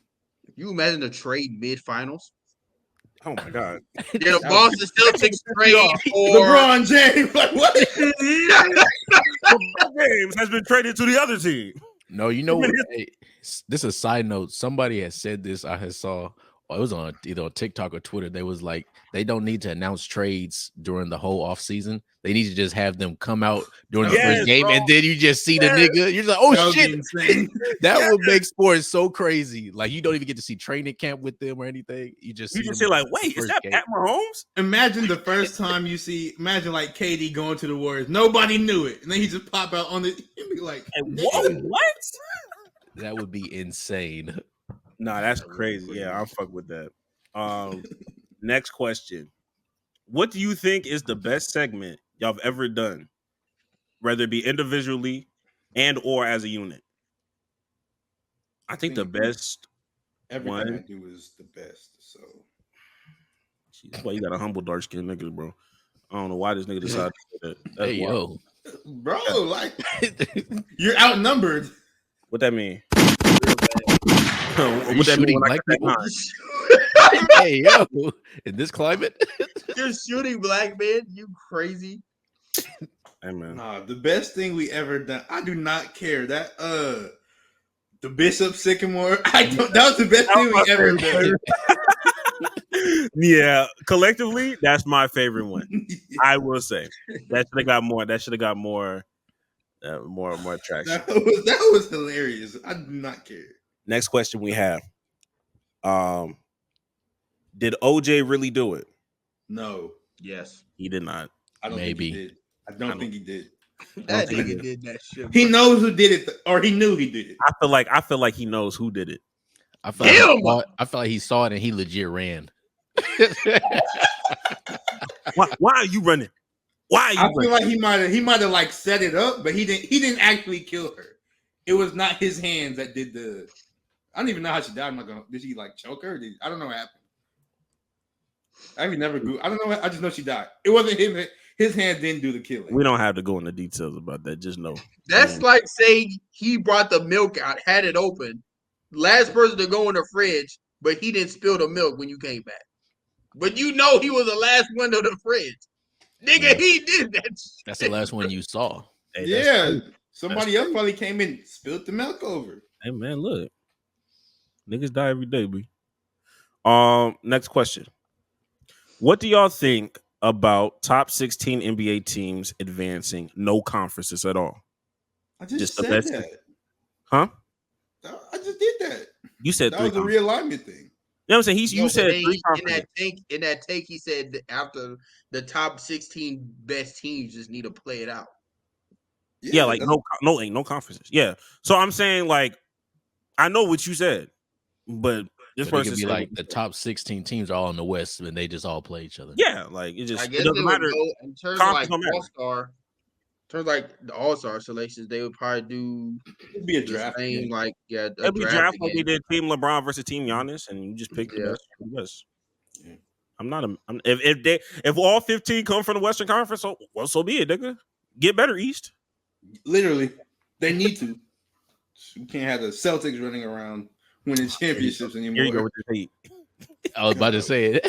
You imagine the trade mid-finals? Oh my God. Yeah, the Boston Celtics trade for LeBron James. Like what? LeBron James has been traded to the other team. No, you know what? Hey, this is a side note. Somebody had said this. I had saw. It was on either on TikTok or Twitter. They was like, they don't need to announce trades during the whole off season. They need to just have them come out during the first game, and then you just see the nigga. You're like, oh shit, that would make sports so crazy. Like you don't even get to see training camp with them or anything. You just see like, wait, is that Pat Mahomes? Imagine the first time you see. Imagine like KD going to the Warriors. Nobody knew it, and then he just pop out on the. You'd be like, whoa, what? That would be insane. Nah, that's crazy. Yeah, I'll fuck with that. Next question. What do you think is the best segment y'all have ever done? Whether it be individually and or as a unit. I think the best everything I do is the best. So that's why you got a humble dark skinned nigga, bro. I don't know why this nigga decided to say that. That's hey wild. yo. Bro, like you're outnumbered. What that mean? Are you shooting black people? Hey yo, in this climate, you're shooting black men. You crazy? Hey man. Nah, the best thing we ever done. I do not care that the Bishop Sycamore. That was the best thing we ever done. Yeah, collectively, that's my favorite one. I will say that should have got more. That should have got more traction. That was hilarious. I do not care. Next question we have. Did OJ really do it? No. Yes. He did not. I don't think he did. I don't think he did. That nigga did that shit. He knows who did it, or he knew he did it. I feel like he knows who did it. I feel like he saw it and he legit ran. Why are you running? Why are you running? Feel like he might have like set it up, but he didn't actually kill her. It was not his hands that did the I don't even know how she died. I'm not gonna. Did she like choke her? I don't know what happened. I even never grew. I don't know. I just know she died. It wasn't him. His hand didn't do the killing. We don't have to go into details about that. Just know. That's like saying he brought the milk out, had it open, last person to go in the fridge, but he didn't spill the milk when you came back. But you know he was the last one to the fridge. Nigga, he did that shit. That's the last one you saw. Hey, Yeah. Somebody else probably came in, spilled the milk over. Hey man, look. Niggas die every day, B. Next question. What do y'all think about top 16 NBA teams advancing no conferences at all? I just the said best that. Huh? I just did that. You said that three was a realignment thing. You know what I'm saying? You said three in that take, he said that after the top 16 best teams just need to play it out. Yeah, like no conferences. Yeah. So I'm saying, like, I know what you said, but this person could be like the top 16 teams are all in the West and they just all play each other. Yeah, like it just I guess it doesn't matter. In terms of like All-Star, terms like the All-Star selections, they would probably do it'd be a draft game, like it'd be draft like they did Team LeBron versus Team Giannis, and you just pick the best. Yeah. I'm not if all 15 come from the Western Conference, so be it, nigga. Get better, East. Literally, they need to. You can't have the Celtics running around winning championships anymore. Here you go with your hate. I was about to say it.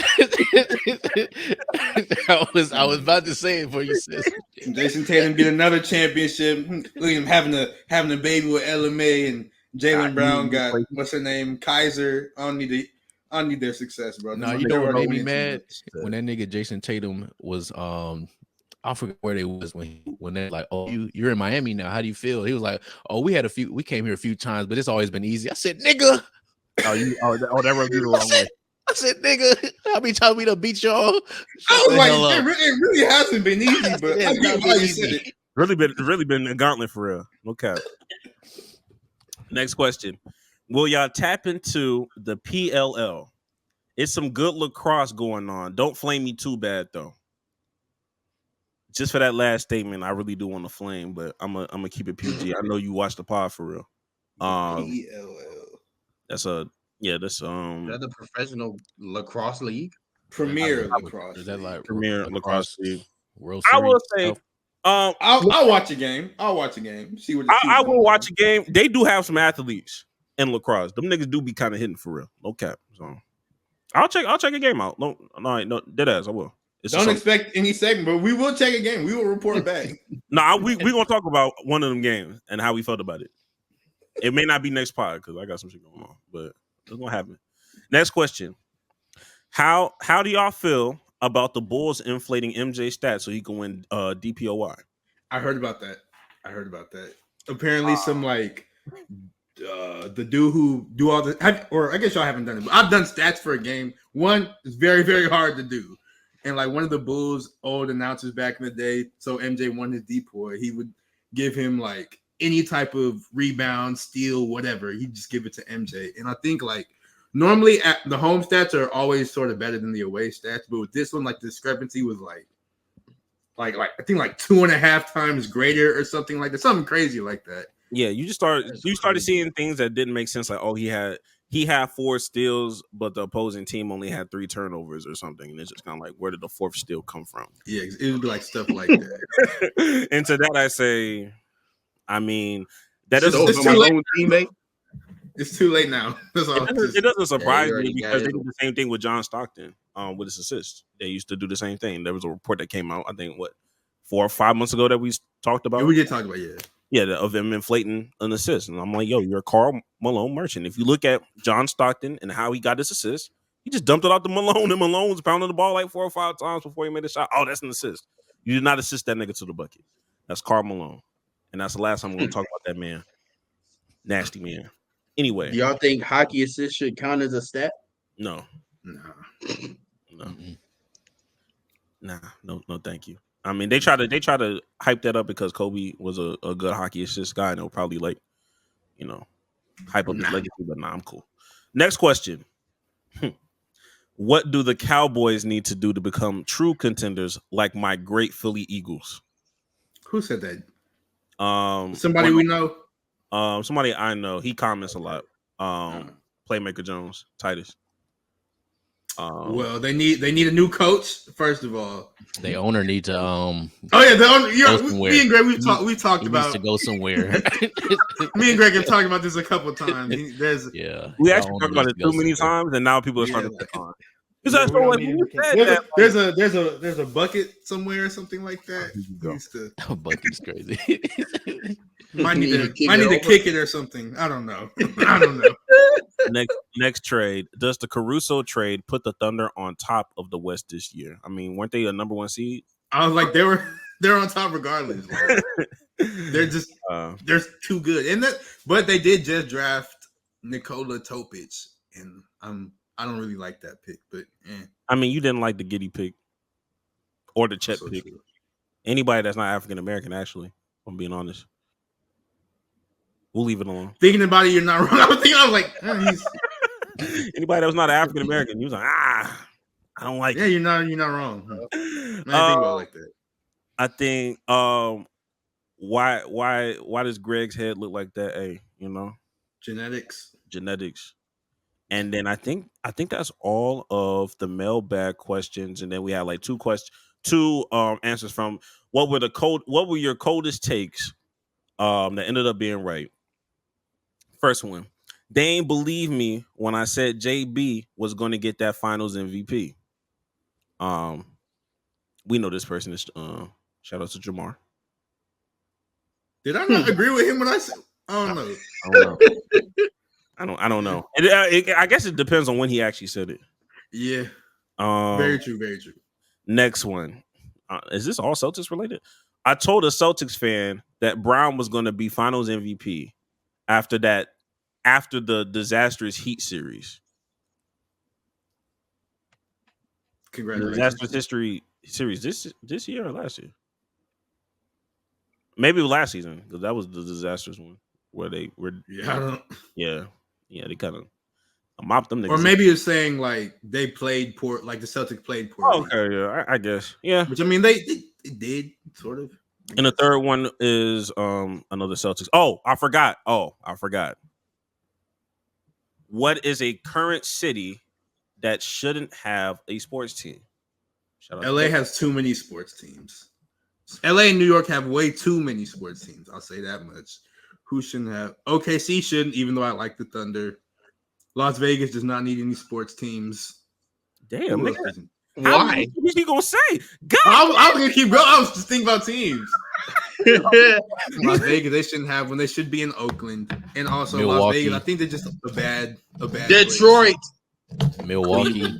I was about to say it for you, sis. Jason Tatum get another championship. Look at him having a baby with LMA, and Jaylen Brown got what's her name, Kaiser. I don't need their success, bro. No, you know what made me mad when that nigga Jason Tatum was I forget where they was when they're like, oh, you're in Miami now. How do you feel? He was like, oh, we came here a few times, but it's always been easy. I said, nigga. That rubbed you the wrong way. I said, nigga, how many times we done beat y'all? I was like, it really hasn't been easy, but I get why you said it. Really been a gauntlet for real. No cap. Next question. Will y'all tap into the PLL? It's some good lacrosse going on. Don't flame me too bad though. Just for that last statement, I really do want to flame, but I'm gonna keep it PG. I know you watched the pod for real. PLL. That's the professional lacrosse league. Premier lacrosse. Is that like Premier lacrosse league? World I Series will say, stuff? I'll watch a game. See what I will watch a game. They do have some athletes in lacrosse. Them niggas do be kind of hitting for real. No cap. So I'll check a game out. No, dead ass. I will. Don't expect any segment, but we will check a game. We will report back. we gonna talk about one of them games and how we felt about it. It may not be next pod because I got some shit going on, but it's gonna happen. Next question: How do y'all feel about the Bulls inflating MJ stats so he can win DPOY? I heard about that. Apparently, some like the dude who do all the, or I guess y'all haven't done it, but I've done stats for a game. One is very, very hard to do. And like one of the Bulls' old announcers back in the day, so MJ won his DPOY, he would give him like any type of rebound, steal, whatever. He'd just give it to MJ. And I think like normally the home stats are always sort of better than the away stats, but with this one, like the discrepancy was like I think like 2.5 times greater or something like that, something crazy like that. Yeah, you started seeing things that didn't make sense. Like, oh, he had 4 steals, but the opposing team only had 3 turnovers or something, and it's just kind of like, where did the 4th steal come from? Yeah, it would be like stuff like that. And to that, I say, I mean, that is my own teammate. It's too late now. It doesn't surprise me because they did the same thing with John Stockton with his assists. They used to do the same thing. There was a report that came out, I think, 4 or 5 months ago that we talked about. Yeah, we did talk about of him inflating an assist. And I'm like, yo, you're a Karl Malone merchant. If you look at John Stockton and how he got his assist, he just dumped it out to Malone, and Malone was pounding the ball like 4 or 5 times before he made a shot. Oh, that's an assist. You did not assist that nigga to the bucket. That's Karl Malone. And that's the last time I'm going to talk about that man. Nasty man. Anyway. Do y'all think hockey assist should count as a stat? No. No, thank you. I mean, they try to hype that up because Kobe was a good hockey assist guy, and they'll probably hype up his legacy. But I'm cool. Next question: What do the Cowboys need to do to become true contenders like my great Philly Eagles? Who said that? Somebody we know. Somebody I know. He comments a lot. Playmaker Jones, Titus. Well, they need a new coach first of all. The owner needs to Oh yeah, the owner. Me and Greg we've talked he about. needs to go somewhere. Me and Greg have talked about this a couple of times. We actually talked about it too many times, and now people are starting to pick on. There's a bucket somewhere or something like that. Bucket's crazy. might need to kick it or something. I don't know. Next trade. Does the Caruso trade put the Thunder on top of the West this year? I mean, weren't they a number 1 seed? I was like, they're on top regardless. They're just they're too good. But they did just draft Nikola Topic, and I don't really like that pick, but I mean, you didn't like the Giddey pick or the Chet pick. True. Anybody that's not African American, actually, if I'm being honest. We'll leave it alone. Thinking about it, you're not wrong. I was like, anybody that was not African American, you was like, I don't like it. Yeah, you're not wrong. Huh? I think about it like that. I think why does Greg's head look like that? Hey, genetics. And then I think that's all of the mailbag questions, and then we had like two answers from what were your coldest takes that ended up being right. First one, they ain't believe me when I said JB was going to get that Finals MVP. We know this person is shout out to Jamar. Did I not agree with him when I said? I don't know. I don't know. I guess it depends on when he actually said it. Yeah. Very true. Next one. Is this all Celtics related? I told a Celtics fan that Brown was going to be Finals MVP after the disastrous Heat series. Congratulations. Disastrous history series this year or last year? Maybe last season, because that was the disastrous one where they were. Yeah, they kind of mopped them niggas. Or maybe it's saying like they played poor, like the Celtics played poor. Oh, okay, yeah, I guess, yeah. Which I mean, they did sort of. And the third one is another Celtics. Oh, I forgot. What is a current city that shouldn't have a sports team? LA has too many sports teams. LA and New York have way too many sports teams. I'll say that much. Who shouldn't have? OKC shouldn't, even though I like the Thunder. Las Vegas does not need any sports teams. Damn, nigga. Why? What is he gonna say? God, I was gonna keep going. I was just thinking about teams. Las Vegas, they shouldn't have one. They should be in Oakland, and also Milwaukee. Las Vegas. I think they're just a bad. Detroit, place. Milwaukee,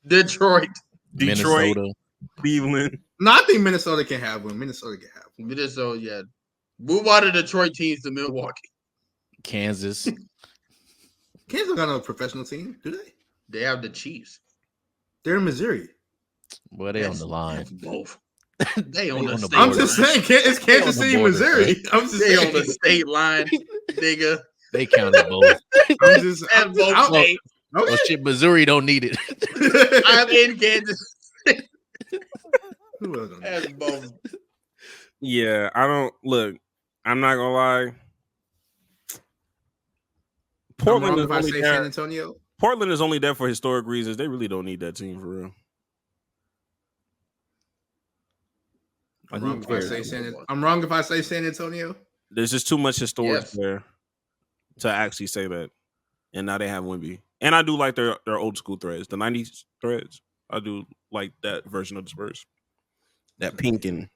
Detroit, Minnesota, Cleveland. No, I think Minnesota can have one. Minnesota, yeah. Move out of Detroit teams to Milwaukee. Kansas. Kansas got no professional team, do they? They have the Chiefs. They're in Missouri. Well, they on the line. Both. They on the state I'm just saying, it's Kansas City, Missouri. I'm just saying. On the state line, nigga. They counted both. I'm just Oh shit, Missouri don't need it. I'm in Kansas. That's both. Yeah, I don't look. I'm not gonna lie. Portland is only there. San Antonio. Portland is only there for historic reasons. They really don't need that team for real. I'm wrong if I say San Antonio. There's just too much historic there to actually say that. And now they have Wemby. And I do like their old school threads, the 90s threads. I do like that version of the Spurs. That pink and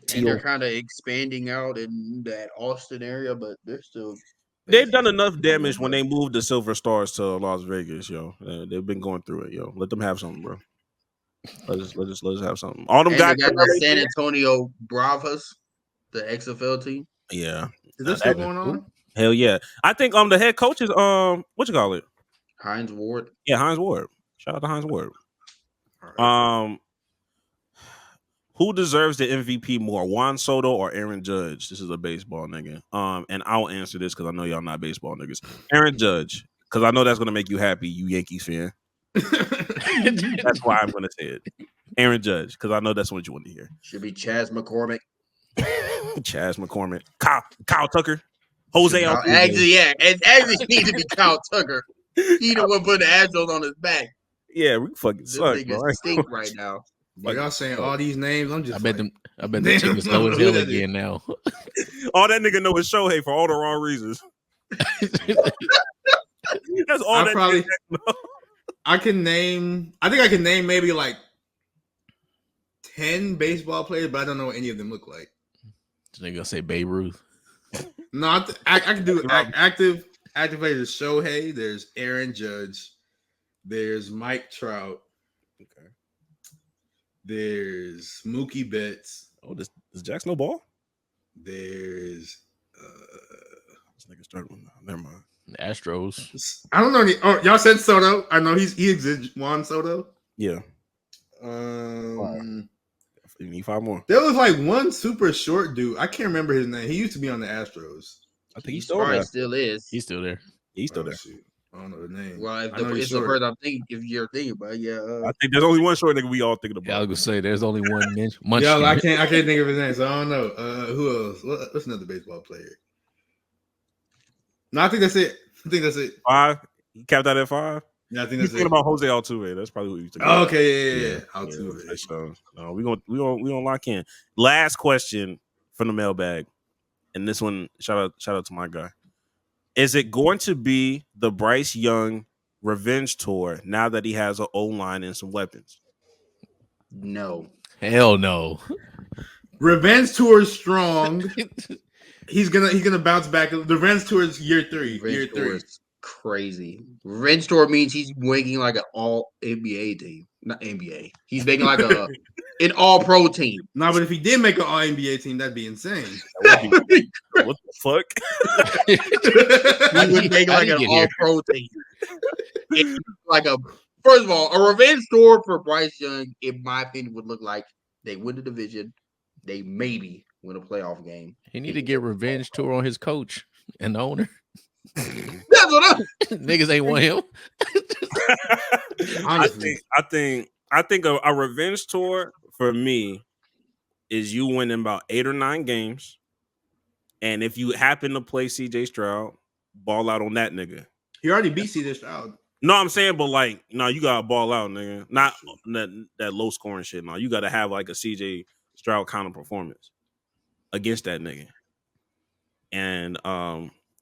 teal. And they're kind of expanding out in that Austin area, but they're still. They've done enough damage when they moved the Silver Stars to Las Vegas, yo. They've been going through it, yo. Let them have something, bro. Let's have something. All them guys. They got the San Antonio Bravos, the XFL team. Yeah. Is that still going on? Hell yeah. I think the head coach is what you call it? Hines Ward. Yeah, Hines Ward. Shout out to Hines Ward. Right. Who deserves the MVP more, Juan Soto or Aaron Judge? This is a baseball nigga. And I'll answer this because I know y'all not baseball niggas. Aaron Judge, because I know that's gonna make you happy, you Yankees fan. That's why I'm gonna say it. Aaron Judge, because I know that's what you want to hear. Should be Chaz McCormick. Chaz McCormick. Kyle Tucker. Jose No, Altuve. actually, yeah, and actually need to be Kyle Tucker. He the one putting the Astros on his back. Yeah, we fucking This suck, nigga bro. stink right now. Bro, y'all saying all these names. I'm just. I bet like, the damn, chickens low as who hell that is? again now. All that nigga know is Shohei for all the wrong reasons. That's all that probably. nigga know. I can name. I think I can name maybe like 10 baseball players, but I don't know what any of them look like. This nigga gonna say Babe Ruth. No, I can do active players. Shohei. There's Aaron Judge. There's Mike Trout. Okay. There's Mookie Betts. Oh, does Jack Snowball? There's This nigga started with never mind. Astros. I don't know any. Oh, y'all said Soto. I know he exists. Juan Soto. Yeah. You need 5 more. There was like one super short dude. I can't remember his name. He used to be on the Astros. I think he's still is. He's still there. He's still there. Shoot. I don't know the name. Well, if I know he's it's the short. first I'm thinking, if you're thinking about, I think there's only one short nigga we all thinking about. Yeah, I was gonna say there's only one Munchkin. Yo, I can't think of his name, so I don't know. Who else? What's another baseball player? No, I think that's it. 5. You capped out at 5. Yeah, I think You're that's thinking it. about Jose Altuve. That's probably what you think. Oh, okay, yeah. Altuve. So, no, we gonna lock in. Last question from the mailbag, and this one, shout out to my guy. Is it going to be the Bryce Young revenge tour now that he has an O-line and some weapons? No. Hell no. Revenge tour is strong. He's gonna bounce back. The Revenge tour is year 3. Revenge tour is crazy. Revenge tour means he's making like an all NBA team, not NBA. He's making like an all pro team. No, but if he did make an all NBA team, that'd be insane. What the fuck? He would make like an all pro team. First of all, a revenge tour for Bryce Young, in my opinion, would look like they win the division. They maybe win a playoff game. He need to get revenge tour on his coach and the owner. That's what Niggas ain't want him. I think a revenge tour for me is you winning about 8 or 9 games, and if you happen to play CJ Stroud, ball out on that nigga. He already beat CJ Stroud. No, I'm saying, but like, no, you gotta ball out, nigga. Not that low scoring shit. No, you gotta have like a CJ Stroud kind of performance against that nigga. And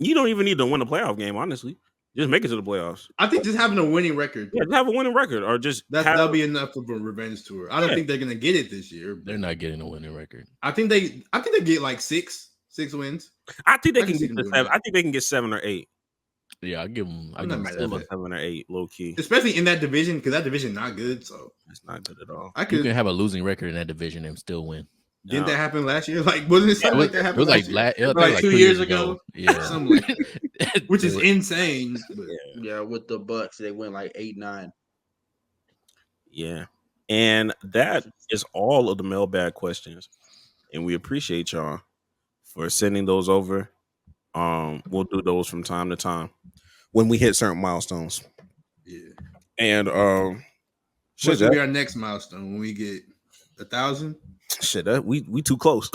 you don't even need to win a playoff game, honestly. Just make it to the playoffs. I think just having a winning record. Yeah, just have a winning record, or just that'll be enough for a revenge tour. I don't think they're gonna get it this year. They're not getting a winning record. I think they get like six wins. I think they can get to 7. I think they can get 7 or 8. Yeah, I give them. I I'm give not them mad at 7 or 8, low key. Especially in that division, because that division not good. So it's not good at all. You can have a losing record in that division and still win. Didn't that happen last year? Like, wasn't it something like that happened? It was like 2 years ago. Yeah, something like that. Which is insane. But. Yeah, with the Bucks, they went like 8-9. Yeah, and that is all of the mailbag questions, and we appreciate y'all for sending those over. We'll do those from time to time when we hit certain milestones. Yeah, and what should be our next milestone when we get 1,000? Shit, that we too close.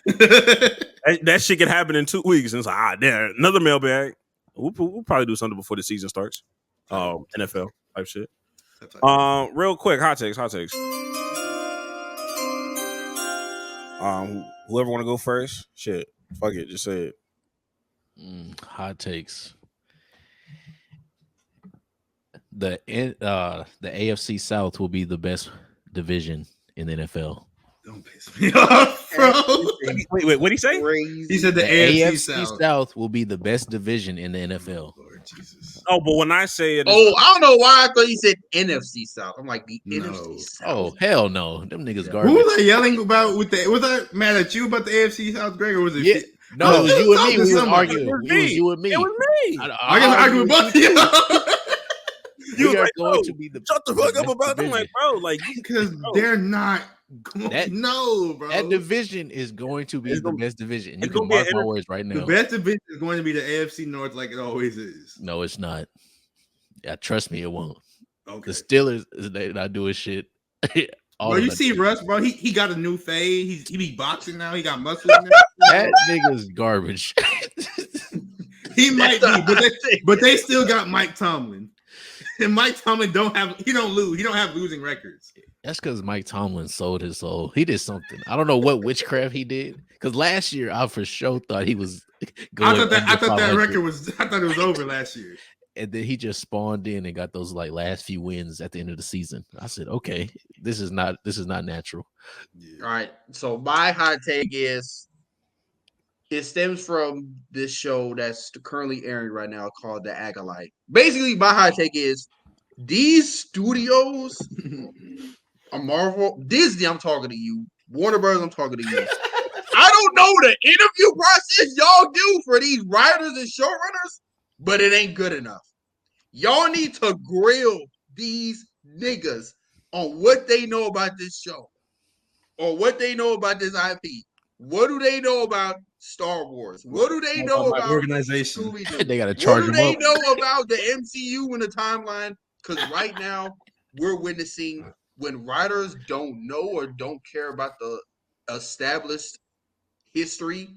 that shit can happen in 2 weeks. And it's like, damn, another mailbag. We'll probably do something before the season starts. NFL type shit. Real quick, hot takes. Whoever want to go first, shit, fuck it, just say it. Hot takes. The AFC South will be the best division in the NFL. Don't piss me off, bro. Wait, what did he say? He said the AFC South will be the best division in the NFL. Lord Jesus. Oh, but when I say it, I don't know why I thought you said NFC South. I'm like the NFC South. Oh hell no, them niggas garbage. Who was I yelling about with the? Was I mad at you about the AFC South, Greg, or was it? Yeah. No, it was you and me. We was arguing. It was you and me. It was me. I can argue with both of you. You are like, going to be the shut the fuck up about them, like, bro, like because they're not. Bro. That division is going to be the best division. You can mark my words right now. The best division is going to be the AFC North, like it always is. No, it's not. Yeah, trust me, it won't. Okay. The Steelers is not doing shit. Bro, you see Russ, bro. He got a new fade. He be boxing now. He got muscles. That nigga's garbage. He might be, but they still got Mike Tomlin. And Mike Tomlin don't lose. He don't have losing records. That's because Mike Tomlin sold his soul. He did something. I don't know what witchcraft he did. Because last year, I for sure thought he was going. I thought that record was. I thought it was over last year. And then he just spawned in and got those like last few wins at the end of the season. I said, okay, this is not natural. Yeah. All right. So my hot take is it stems from this show that's currently airing right now called The Acolyte. Basically, my hot take is these studios are Marvel, Disney, I'm talking to you. Warner Bros., I'm talking to you. I don't know the interview process y'all do for these writers and showrunners, but it ain't good enough. Y'all need to grill these niggas on what they know about this show or what they know about this IP. What do they know about Star Wars? What do they know about organization? They got to charge them up. What do they know about the MCU and the timeline? Because right now we're witnessing when writers don't know or don't care about the established history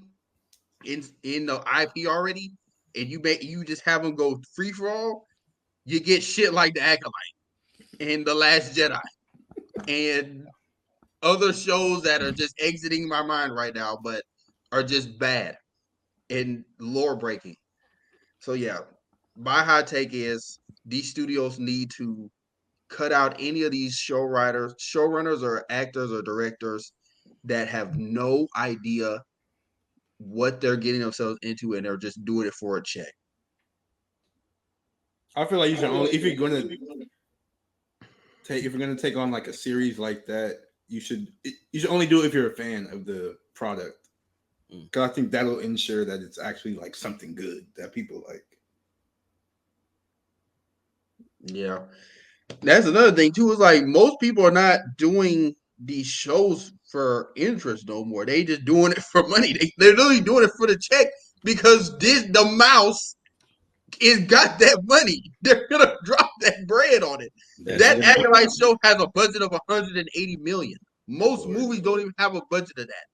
in the IP already, and you just have them go free for all. You get shit like The Acolyte and The Last Jedi and other shows that are just exiting my mind right now, but are just bad and lore breaking. So yeah, my hot take is these studios need to cut out any of these showrunners or actors or directors that have no idea what they're getting themselves into and they're just doing it for a check. I feel like you should only if you're gonna take on like a series like that, you should only do it if you're a fan of the product. Because I think that'll ensure that it's actually like something good that people like. Yeah. That's another thing too, is like most people are not doing these shows for interest no more. They just doing it for money. They're literally doing it for the check because the mouse is got that money. They're gonna drop that bread on it. That Acolyte show has a budget of $180 million. Most movies don't even have a budget of that.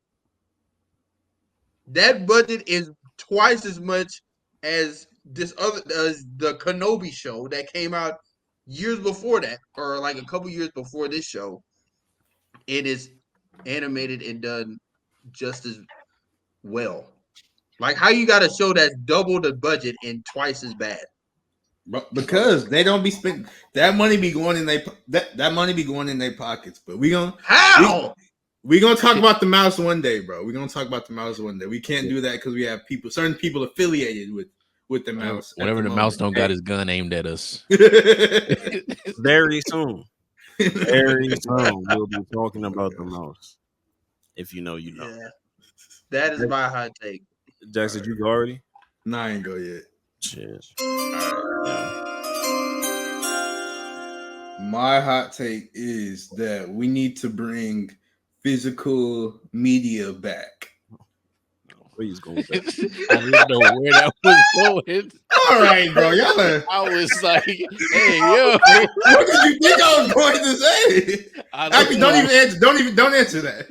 That budget is twice as much as the Kenobi show that came out years before that, or like a couple years before this show. It is animated and done just as well. Like how you got a show that's double the budget and twice as bad? Because they don't be spending that money be going in that money be going in their pockets. But we gonna talk about the mouse one day, bro. We're gonna talk about the mouse one day. We can't do that because we have certain people affiliated with the mouse. Whenever the mouse don't got his gun aimed at us. Very soon. Very soon we'll be talking about the mouse. If you know, you know. Yeah. That is my hot take. Jackson, you go already? No, I ain't go yet. Shit. My hot take is that we need to bring physical media back. Where he's going back? I didn't know where that was going. All right, bro. Y'all I was like, hey, yo. What did you think I was going to say? Don't answer that.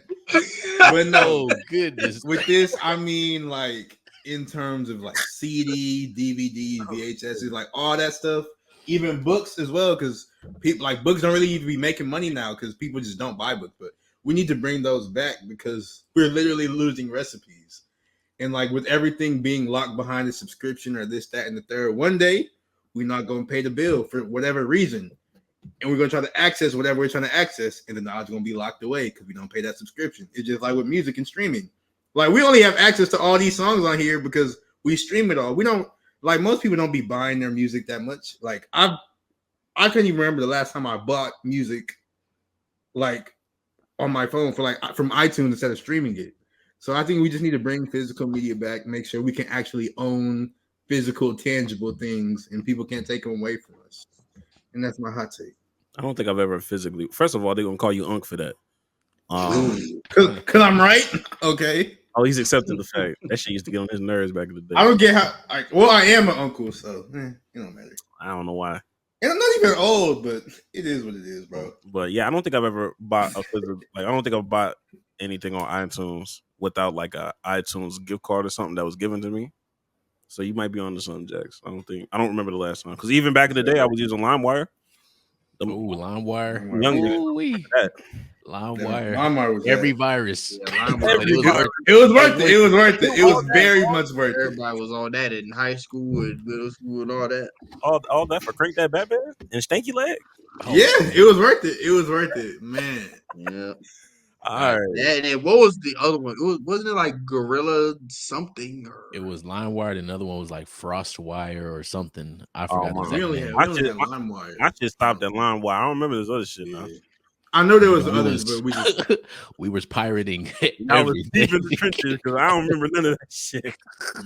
But no, goodness. With this, I mean, like in terms of like CD, DVD, VHS, like all that stuff, even books as well, because people like books don't really even be making money now because people just don't buy books. But we need to bring those back because we're literally losing recipes. And like with everything being locked behind a subscription or this, that, and the third, one day we're not going to pay the bill for whatever reason. And we're going to try to access whatever we're trying to access. And the knowledge is going to be locked away because we don't pay that subscription. It's just like with music and streaming. Like we only have access to all these songs on here because we stream it all. We don't, like most people don't be buying their music that much. Like I couldn't even remember the last time I bought music like on my phone from iTunes instead of streaming it. So I think we just need to bring physical media back, make sure we can actually own physical, tangible things, and people can't take them away from us. And that's my hot take. I don't think I've ever physically. First of all, they're gonna call you Unc for that. Cause I'm right. Okay. Oh, he's accepting the fact that shit used to get on his nerves back in the day. I don't get how. I am an uncle, so it don't matter. I don't know why. And I'm not even old, but it is what it is, bro. But yeah, I don't think I've ever bought a physical. Like, I don't think I've bought anything on iTunes without like a iTunes gift card or something that was given to me. So you might be on to something, Jax. I don't remember the last time because even back in the day, I was using LimeWire. Ooh, LimeWire. Young niggas Ooh-wee. that. LimeWire. LimeWire was Every that. virus. Yeah, Lime But it was Every worth It was worth it. It was worth it. It was very much worth it. everybody was on that in high school and middle school and all that. all that for Crank That Batman and Stanky Leg. Oh, Yeah, it was worth it. It was worth it, man. Yeah. All right. And then what was the other one? Wasn't it like Gorilla something? Or... It was LimeWire. And another one was like Frostwire or something. I Oh, forgot. man. the We only exact had, name. we only had LimeWire. I just stopped at LimeWire. I don't remember this other shit now. Yeah. I know there was We others, was- but we just we was pirating I was deep in everything. the trenches because I don't remember none of that shit.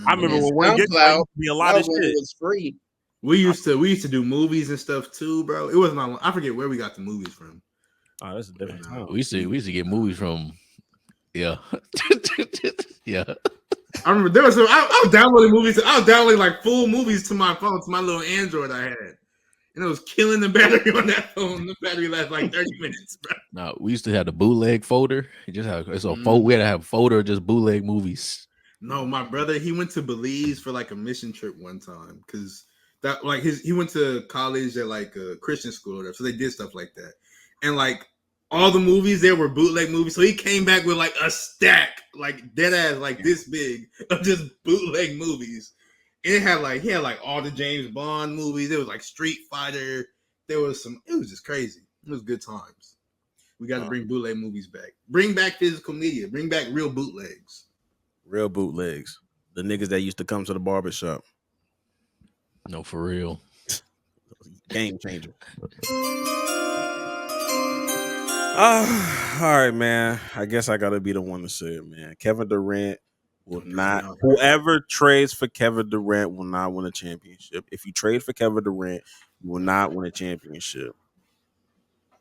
I remember when one SoundCloud, gig used to be a lot of that one shit. was free. we used to do movies and stuff too, bro. It wasn't on, I forget where we got the movies from. Oh, that's a different time. We used to get movies from. Yeah. Yeah. I remember there was some, I was downloading movies. I was downloading like full movies to my phone, to my little Android I had. And it was killing the battery on that phone. The battery lasted like 30 minutes, bro. No, we used to have the bootleg folder. It just have it's a folder. We had to have a folder of just bootleg movies. No, my brother, he went to Belize for like a mission trip one time because that like he went to college at like a Christian school or whatever, so they did stuff like that. And like all the movies there were bootleg movies, so he came back with like a stack, like dead ass, like this big of just bootleg movies. And it had like he had like all the James Bond movies. There was like Street Fighter. There was some. It was just crazy. It was good times. We got to bring bootleg movies back. Bring back physical media. Bring back real bootlegs. Real bootlegs. The niggas that used to come to the barbershop. No, for real. Game changer. All right, man. I guess I gotta be the one to say it, man. Kevin Durant will not. Whoever trades for Kevin Durant will not win a championship. If you trade for Kevin Durant, you will not win a championship.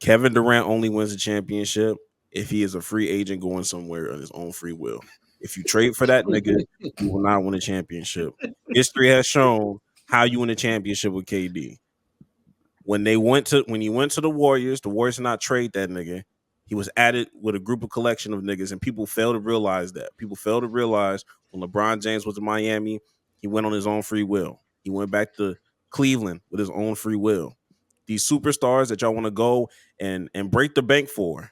Kevin Durant only wins a championship if he is a free agent going somewhere on his own free will. If you trade for that nigga, you will not win a championship. History has shown how you win a championship with KD. When he went to the Warriors did not trade that nigga. He was added with a group of collection of niggas, and people fail to realize that. People fail to realize when LeBron James was in Miami, he went on his own free will. He went back to Cleveland with his own free will. These superstars that y'all want to go and break the bank for.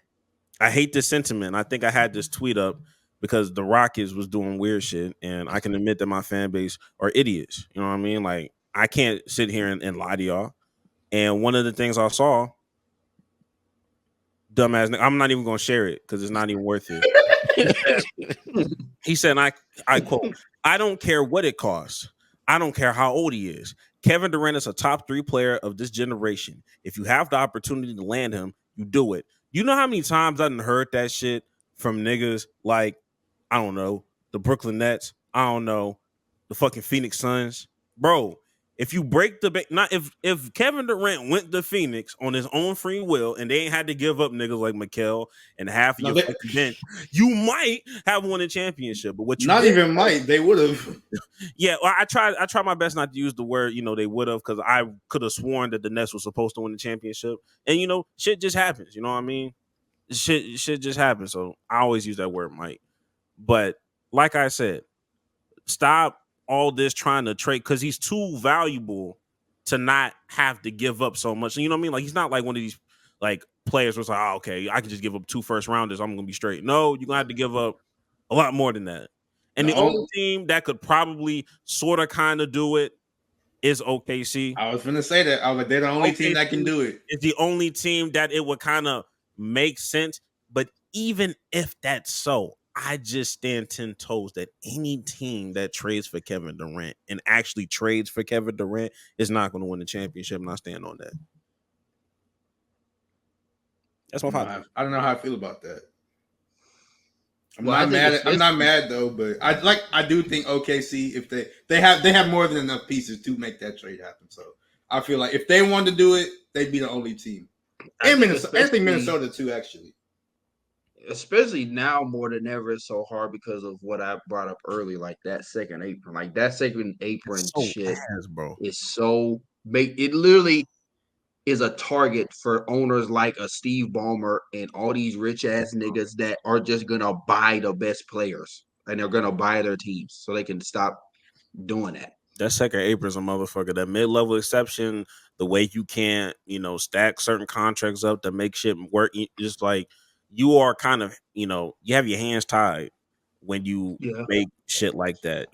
I hate this sentiment. I think I had this tweet up because the Rockets was doing weird shit, and I can admit that my fan base are idiots. You know what I mean? Like, I can't sit here and lie to y'all. And one of the things I saw, dumbass, I'm not even going to share it because it's not even worth it. He said, and I quote, "I don't care what it costs. I don't care how old he is. Kevin Durant is a top 3 player of this generation. If you have the opportunity to land him, you do it." You know how many times I done heard that shit from niggas like, I don't know, the Brooklyn Nets, I don't know, the fucking Phoenix Suns. Bro, if you break the not if Kevin Durant went to Phoenix on his own free will and they ain't had to give up niggas like Mikal and half of your fucking bench, you might have won a championship. But what you Not did, even might. They would have. yeah, well, I tried my best not to use the word, they would have, because I could have sworn that the Nets were supposed to win the championship. And shit just happens, you know what I mean? Shit just happens. So I always use that word might. But like I said, stop all this trying to trade because he's too valuable to not have to give up so much. You know what I mean? Like, he's not like one of these like players who's like, oh, okay, I can just give up 2 first rounders, I'm gonna be straight. No, you're gonna have to give up a lot more than that. And the only team that could probably sort of kind of do it is OKC. I was gonna say that. I was like, they're the only team that can do it. It's the only team that it would kind of make sense. But even if that's so, I just stand 10 toes that any team that trades for Kevin Durant and actually trades for Kevin Durant is not going to win the championship, and I stand on that. That's my fault. I don't know how I feel about that. I'm not mad though, but I do think OKC, if they have more than enough pieces to make that trade happen. So I feel like if they wanted to do it, they'd be the only team. And Minnesota, I think Minnesota too, actually. Especially now more than ever, it's so hard because of what I brought up earlier, like that second apron. Like that second apron shit bro. is so it literally is a target for owners like a Steve Ballmer and all these rich ass niggas that are just gonna buy the best players and they're gonna buy their teams so they can stop doing that. That second apron's a motherfucker. That mid-level exception, the way you can't, stack certain contracts up to make shit work. Just like you are kind of, you have your hands tied when you Yeah. make shit like that.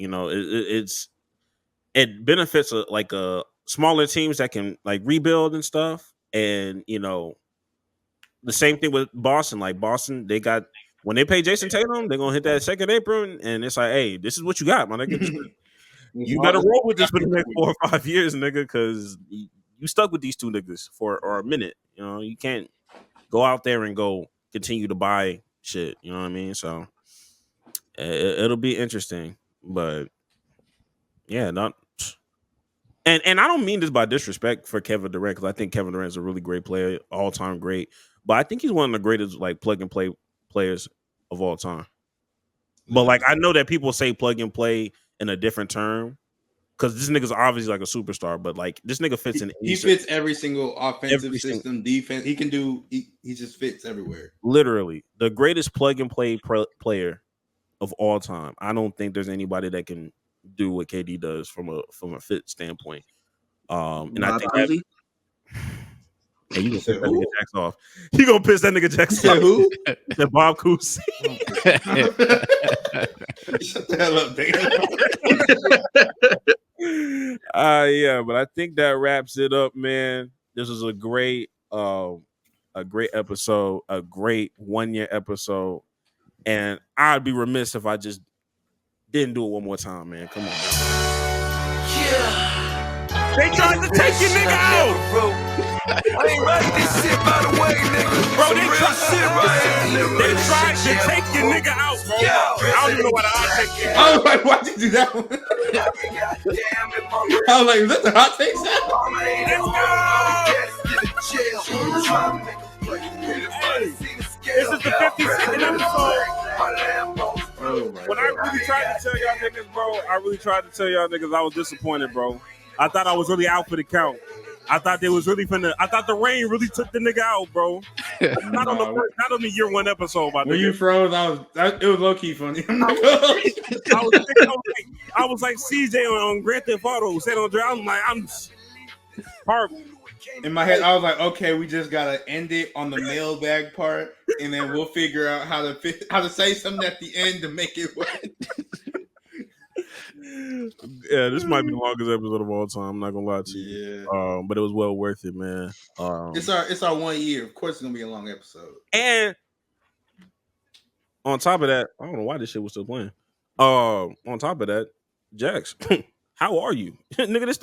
It benefits like smaller teams that can like rebuild and stuff. And the same thing with Boston. Like Boston, they got when they pay Jason Tatum, they're gonna hit that second apron, and it's like, hey, this is what you got, my nigga. You better roll with this for the next 4 or 5 years, nigga, because you stuck with these two niggas for a minute. You can't go out there and go continue to buy shit. You know what I mean? So it'll be interesting, but yeah, not. And I don't mean this by disrespect for Kevin Durant, because I think Kevin Durant is a really great player, all time great. But I think he's one of the greatest like plug and play players of all time. But like I know that people say plug and play in a different term, because this nigga's obviously like a superstar, but like this nigga fits in. He fits every single offensive system, defense. He can do. He just fits everywhere. Literally, the greatest plug and play player of all time. I don't think there's anybody that can do what KD does from a fit standpoint. And I think that, hey, you gonna piss that nigga Jax off. You gonna piss that nigga Jax off? Who? That Bob Cousy. Shut the hell up, Dan. Yeah, but I think that wraps it up, man. This was a great episode, a great 1 year episode, and I'd be remiss if I just didn't do it one more time, man. Come on. Yeah. They tried to take your nigga out. I ain't write this shit by the way, nigga. Bro, Some real shit right here. They tried to take your nigga out, bro. I don't even know what a hot take is. I was like, why'd you do that one? I was like, is that the hot take This is the 52nd episode. When I really tried to tell y'all niggas, bro, I was disappointed, bro. I thought I was really out for the count. I thought they was really I thought the rain really took the nigga out, bro. Not on the year one episode, my when nigga. you froze, it was low key funny. I was like CJ on Grand Theft Auto, San Andreas. I'm horrible. In my head, I was like, okay, we just gotta end it on the mailbag part, and then we'll figure out how to say something at the end to make it work. Yeah, this might be the longest episode of all time. I'm not gonna lie to you. Yeah. But it was well worth it, man. It's our 1 year. Of course, it's gonna be a long episode. And on top of that, I don't know why this shit was still playing. On top of that, Jax, how are you, nigga? This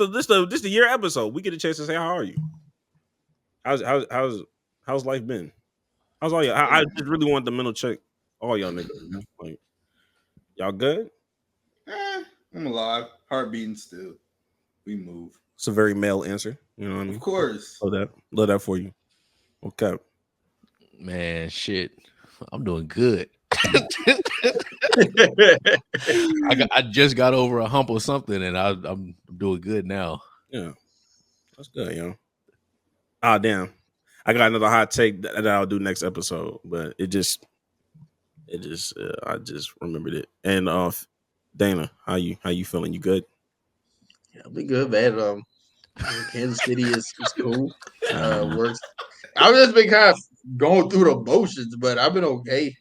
the year episode. We get a chance to say how are you. How's life been? How's all y'all? I just really want the mental check. All y'all niggas, like y'all good? I'm alive, heart beating still. We move. It's a very male answer. You know what I mean? Of course. Love that for you. Okay. Man, shit. I'm doing good. I just got over a hump or something, and I'm doing good now. Yeah. That's good, yo. Ah, damn. I got another hot take that I'll do next episode, but I just remembered it. And Dana, how you feeling? You good? Yeah, I'll be good, man. Kansas City is cool. Works. I've just been kind of going through the motions, but I've been okay.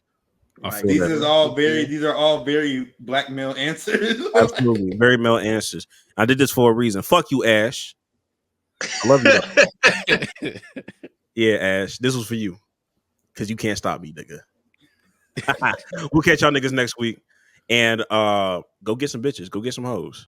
These are all very black male answers. Absolutely, very male answers. I did this for a reason. Fuck you, Ash. I love you. Yeah, Ash. This was for you, because you can't stop me, nigga. We'll catch y'all niggas next week. And go get some bitches. Go get some hoes.